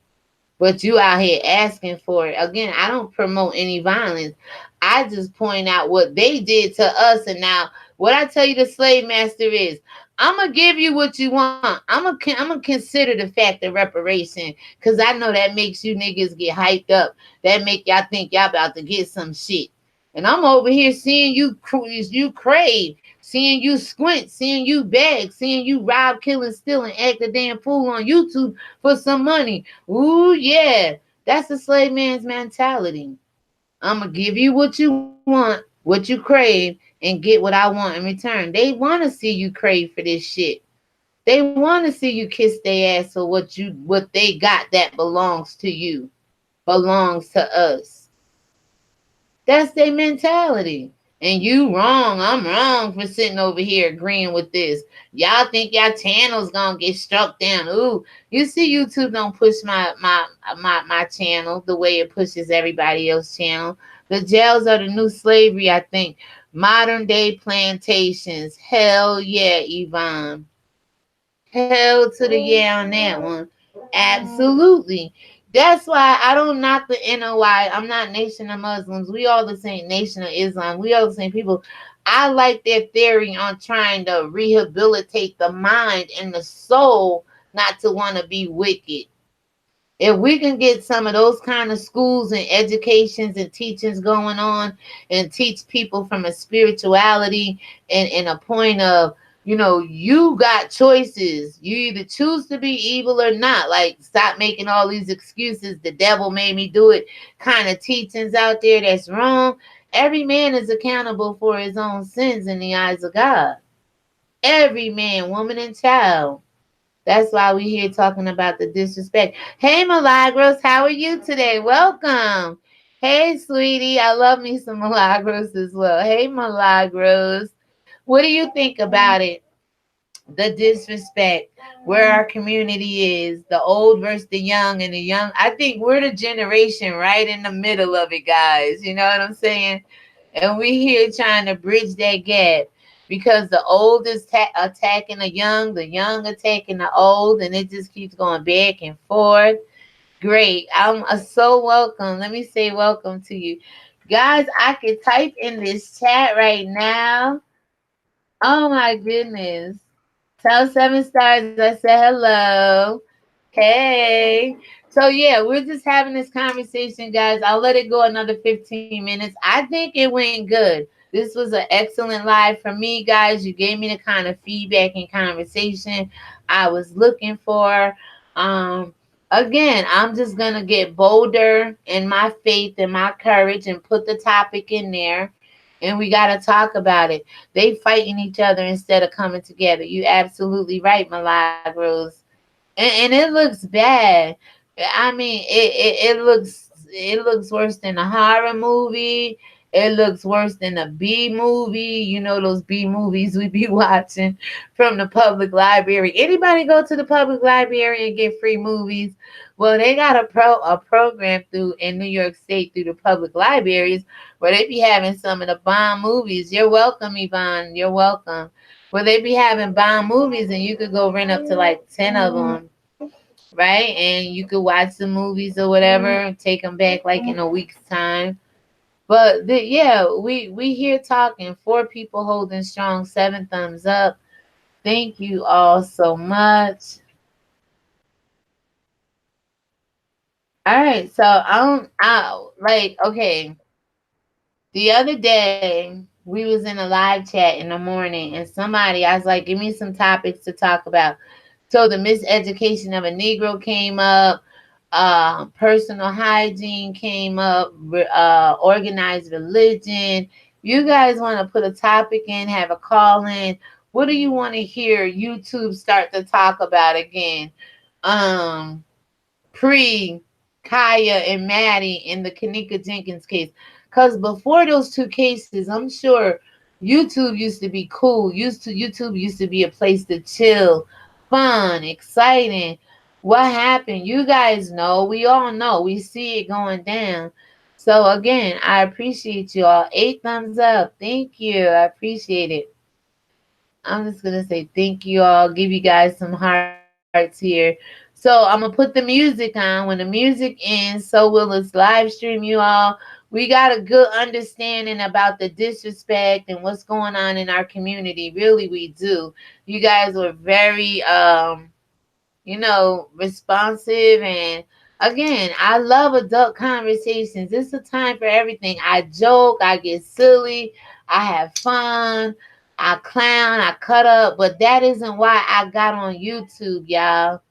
But you out here asking for it. Again, I don't promote any violence. I just point out what they did to us. And now, what I tell you, the slave master is, I'm gonna give you what you want. I'm gonna consider the fact of reparation, because I know that makes you niggas get hyped up. That make y'all think y'all about to get some shit. And I'm over here seeing you crave, seeing you squint, seeing you beg, seeing you rob, kill, and steal, and act a damn fool on YouTube for some money. Ooh, yeah. That's the slave man's mentality. I'm going to give you what you want, what you crave, and get what I want in return. They want to see you crave for this shit. They want to see you kiss their ass for what they got that belongs to you, belongs to us. That's their mentality. And you wrong. I'm wrong for sitting over here agreeing with this. Y'all think y'all channel's gonna get struck down. Ooh, you see, YouTube don't push my channel the way it pushes everybody else's channel. The jails are the new slavery, I think. Modern day plantations. Hell yeah, Yvonne. Hell to the yeah on that one. Absolutely. That's why I don't knock the NOI. I'm not Nation of Muslims. We all the same. Nation of Islam. We all the same people. I like their theory on trying to rehabilitate the mind and the soul not to want to be wicked. If we can get some of those kind of schools and educations and teachings going on, and teach people from a spirituality and a point of, you got choices. You either choose to be evil or not. Like, stop making all these excuses. The devil made me do it kind of teachings out there that's wrong. Every man is accountable for his own sins in the eyes of God. Every man, woman, and child. That's why we here talking about the disrespect. Hey, Milagros, how are you today? Welcome. Hey, sweetie, I love me some Milagros as well. Hey, Milagros, what do you think about it? The disrespect, where our community is, the old versus the young, and the young. I think we're the generation right in the middle of it, guys. You know what I'm saying? And we here trying to bridge that gap. because the old is attacking the young attacking the old, and it just keeps going back and forth. Great. I'm so welcome. Let me say welcome to you. Guys, I can type in this chat right now. Oh my goodness. Tell 7 stars I said hello. Hey. So yeah, we're just having this conversation, guys. I'll let it go another 15 minutes. I think it went good. This was an excellent live for me, guys. You gave me the kind of feedback and conversation I was looking for. Um, Again, I'm just gonna get bolder in my faith and my courage and put the topic in there. And we gotta talk about it. They fighting each other instead of coming together. You absolutely right, Milagros. And it looks bad. I mean, it looks worse than a horror movie. It looks worse than a B movie. You know those B movies we be watching from the public library. Anybody go to the public library and get free movies? Well, they got a program through in New York State through the public libraries where they be having some of the bomb movies. You're welcome, Yvonne. You're welcome. Where they be having bomb movies and you could go rent up to like 10 of them, right? And you could watch the movies or whatever and take them back like in a week's time. But yeah, we here talking. 4 people holding strong. 7 thumbs up. Thank you all so much. All right, so like okay. The other day we was in a live chat in the morning, and somebody I was like, give me some topics to talk about. So the miseducation of a Negro came up. Personal hygiene came up. Organized religion. You guys want to put a topic in, have a call in. What do you want to hear YouTube start to talk about again? Um, Pre Kaya and Maddie in the Kanika Jenkins case. Because before those 2 cases, I'm sure YouTube used to be cool. YouTube used to be a place to chill, fun, exciting. What happened? You guys know. We all know. We see it going down. So again, I appreciate you all. 8 thumbs up. Thank you. I appreciate it. I'm just gonna say thank you all. Give you guys some hearts here. So I'm gonna put the music on. When the music ends, so will this live stream, you all. We got a good understanding about the disrespect and what's going on in our community. Really, we do. You guys were very responsive. And again, I love adult conversations. It's a time for everything. I joke, I get silly, I have fun, I clown, I cut up, but that isn't why I got on YouTube, y'all.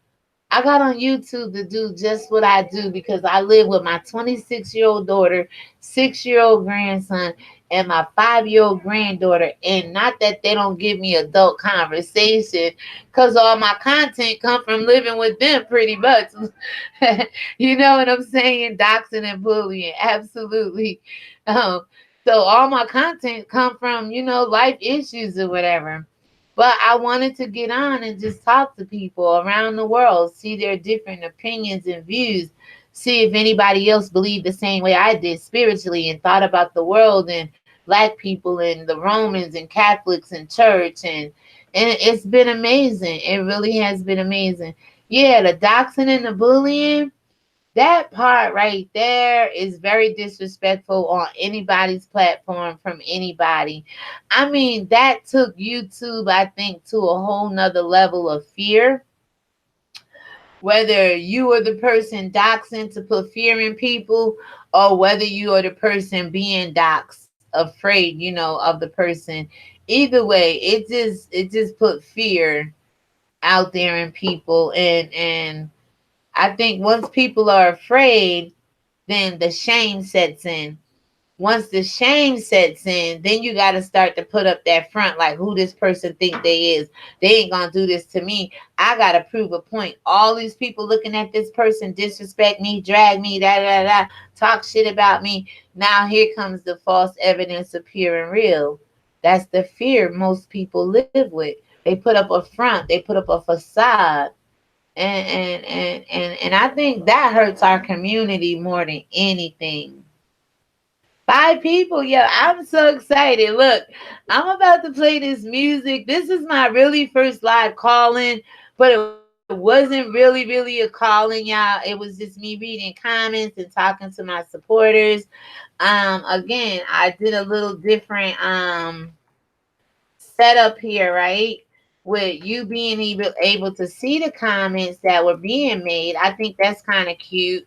I got on YouTube to do just what I do because I live with my 26-year-old daughter, 6-year-old grandson, and my 5-year-old granddaughter. And not that they don't give me adult conversation, because all my content come from living with them pretty much. You know what I'm saying? Doxing and bullying. Absolutely. Um, so all my content come from, life issues or whatever. But I wanted to get on and just talk to people around the world, see their different opinions and views, see if anybody else believed the same way I did spiritually and thought about the world and black people and the Romans and Catholics and church. And it's been amazing. It really has been amazing. Yeah, the doxing and the bullying, that part right there is very disrespectful on anybody's platform from anybody. I mean, that took YouTube, I think, to a whole nother level of fear. Whether you are the person doxing to put fear in people, or whether you are the person being doxed, afraid, of the person. Either way, it just put fear out there in people, and I think once people are afraid, then the shame sets in. Once the shame sets in, then you got to start to put up that front, like who this person think they is. They ain't gonna do this to me. I gotta prove a point. All these people looking at this person disrespect me, drag me, da da da, talk shit about me. Now here comes the false evidence appearing real. That's the fear most people live with. They put up a front. They put up a facade. And I think that hurts our community more than anything. 5 people. Yeah, I'm so excited. Look, I'm about to play this music. This is my really first live calling, but it wasn't really a calling, y'all. It was just me reading comments and talking to my supporters. Again, I did a little different setup here, right? With you being able to see the comments that were being made. I think that's kind of cute.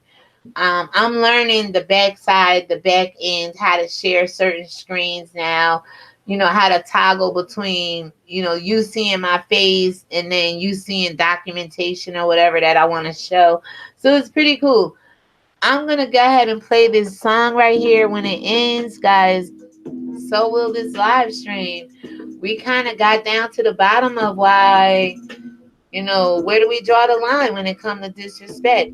I'm learning the backside, the back end, how to share certain screens now. You know, how to toggle between, you seeing my face and then you seeing documentation or whatever that I want to show. So it's pretty cool. I'm going to go ahead and play this song right here. When it ends, guys, so will this live stream. We kind of got down to the bottom of why, where do we draw the line when it comes to disrespect?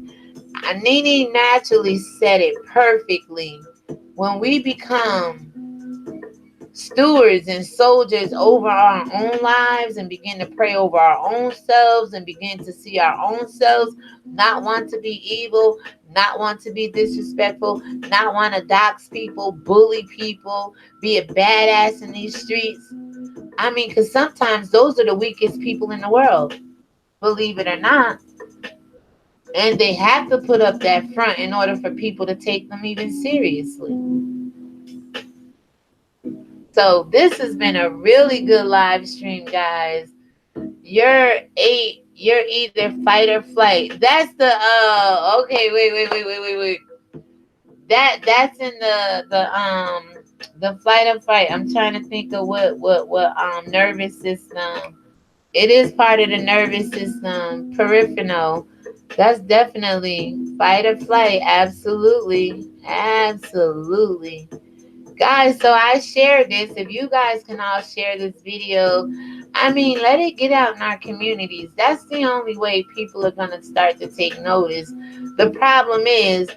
Nene naturally said it perfectly. When we become stewards and soldiers over our own lives and begin to pray over our own selves and begin to see our own selves, not want to be evil, not want to be disrespectful, not want to dox people, bully people, be a badass in these streets. I mean, because sometimes those are the weakest people in the world, believe it or not. And they have to put up that front in order for people to take them even seriously. So this has been a really good live stream, guys. You're either fight or flight. That's the okay, wait. That's in the flight or fight. I'm trying to think of what nervous system. It is part of the nervous system, peripheral. That's definitely fight or flight. Absolutely. Absolutely. Guys, so I shared this. If you guys can all share this video, I mean, let it get out in our communities. That's the only way people are going to start to take notice. The problem is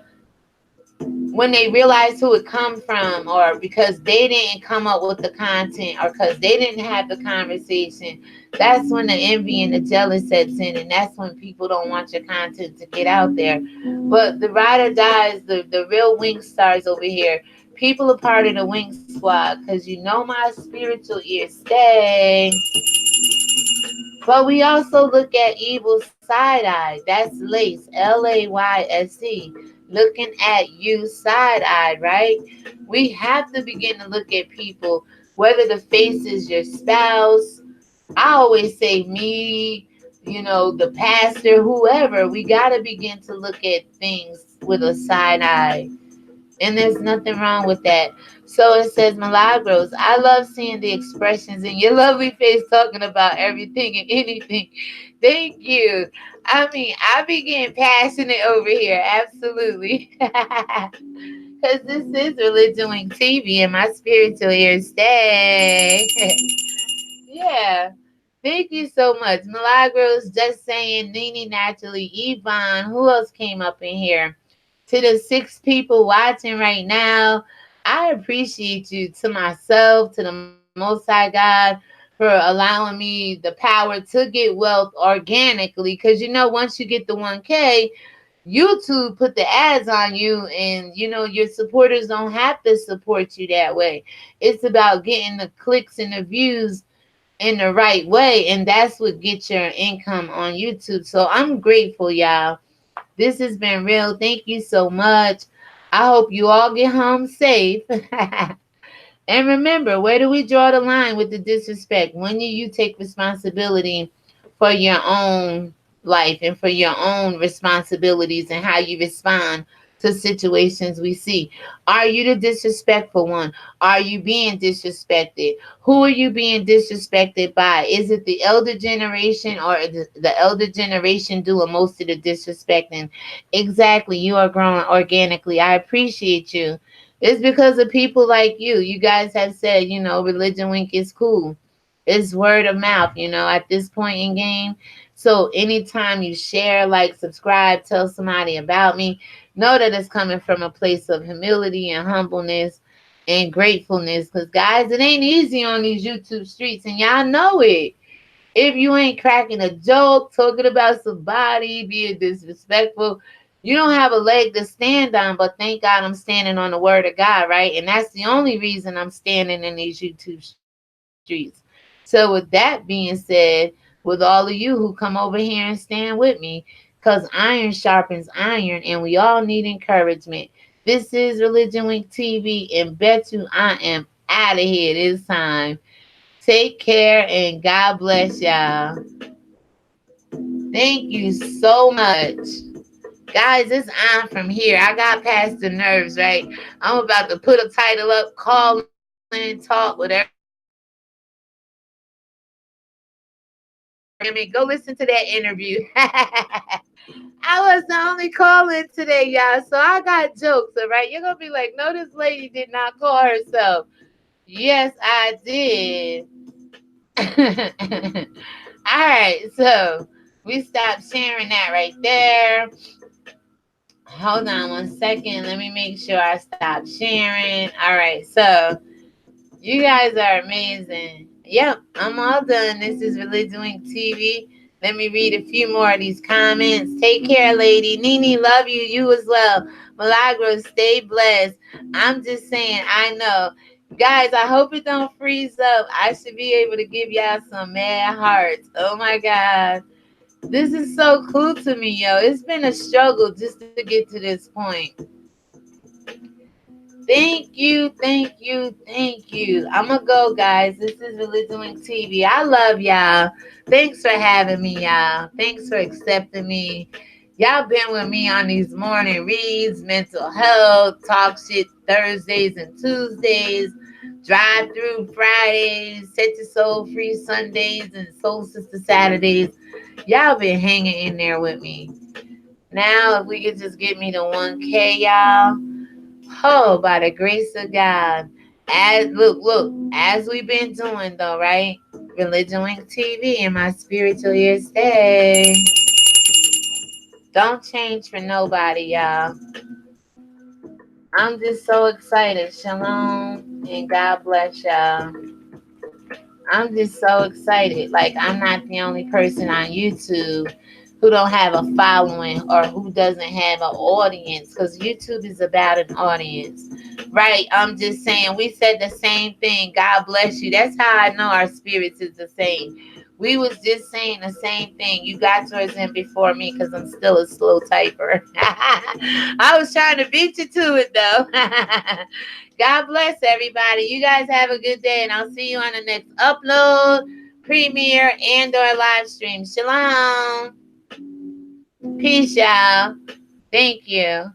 when they realize who it come from, or because they didn't come up with the content, or because they didn't have the conversation, that's when the envy and the jealous sets in, and that's when people don't want your content to get out there. But the ride or dies, the real wing stars over here, people are part of the wing squad, because you know my spiritual ears stay. But we also look at evil side eye. That's Lace, Layse, looking at you side eye, right? We have to begin to look at people, whether the face is your spouse. I always say me, the pastor, whoever. We got to begin to look at things with a side eye. And there's nothing wrong with that. So it says, Milagros, I love seeing the expressions in your lovely face talking about everything and anything. Thank you. I mean, I be getting passionate over here. Absolutely. Because this is Religion Wing TV and my spiritual ears stay. Yeah. Thank you so much. Milagros, just saying, Nene Naturally, Yvonne, who else came up in here? To the 6 people watching right now, I appreciate you. To myself, to the Most High God, for allowing me the power to get wealth organically. Because once you get the 1K, YouTube put the ads on you, and your supporters don't have to support you that way. It's about getting the clicks and the views in the right way, and that's what gets your income on YouTube. So I'm grateful, y'all. This has been real. Thank you so much. I hope you all get home safe. And remember, where do we draw the line with the disrespect? When you take responsibility for your own life and for your own responsibilities and how you respond to situations we see. Are you the disrespectful one? Are you being disrespected? Who are you being disrespected by? Is it the elder generation, or the elder generation doing most of the disrespecting? Exactly. You are growing organically. I appreciate you. It's because of people like you. You guys have said, Religion Wink is cool. It's word of mouth, at this point in game. So anytime you share, like, subscribe, tell somebody about me, know that it's coming from a place of humility and humbleness and gratefulness. Because, guys, it ain't easy on these YouTube streets, and y'all know it. If you ain't cracking a joke, talking about somebody, being disrespectful, You don't have a leg to stand on, but thank God I'm standing on the word of God, right? And that's the only reason I'm standing in these YouTube streets. So with that being said, with all of you who come over here and stand with me, because iron sharpens iron and we all need encouragement. This is Religion Week TV, and bet you I am out of here this time. Take care and God bless y'all. Thank you so much. Guys, it's on from here. I got past the nerves, right? I'm about to put a title up, call in, talk with everybody. I mean, go listen to that interview. I was the only caller today, y'all. So I got jokes, all right? You're going to be like, no, this lady did not call herself. Yes, I did. All right, so we stopped sharing that right there. Hold on 1 second. Let me make sure I stop sharing. All right, so you guys are amazing. Yep, I'm all done. This is Religion Wink TV. Let me read a few more of these comments. Take care, lady. Nene, love you. You as well. Milagros, stay blessed. I'm just saying, I know. Guys, I hope it don't freeze up. I should be able to give y'all some mad hearts. Oh my God. This is so cool to me, yo. It's been a struggle just to get to this point. Thank you, thank you, thank you. I'm gonna go, guys. This is Religion Link TV. I love y'all. Thanks for having me, y'all. Thanks for accepting me. Y'all been with me on these morning reads, mental health, talk shit Thursdays and Tuesdays, drive through Fridays, set your soul free Sundays, and soul sister Saturdays. Y'all been hanging in there with me. Now, if we could just get me to 1K, y'all. Oh, by the grace of God. Look, as we've been doing though, right? Religion Link TV and my spiritual ears stay. Don't change for nobody, y'all. I'm just so excited. Shalom and God bless y'all. I'm just so excited. Like I'm not the only person on YouTube who don't have a following or who doesn't have an audience because YouTube is about an audience. Right. I'm just saying we said the same thing. God bless you. That's how I know our spirits is the same. We was just saying the same thing. You got yours in before me because I'm still a slow typer. I was trying to beat you to it though. God bless everybody. You guys have a good day, and I'll see you on the next upload, premiere, and/or live stream. Shalom. Peace, y'all. Thank you.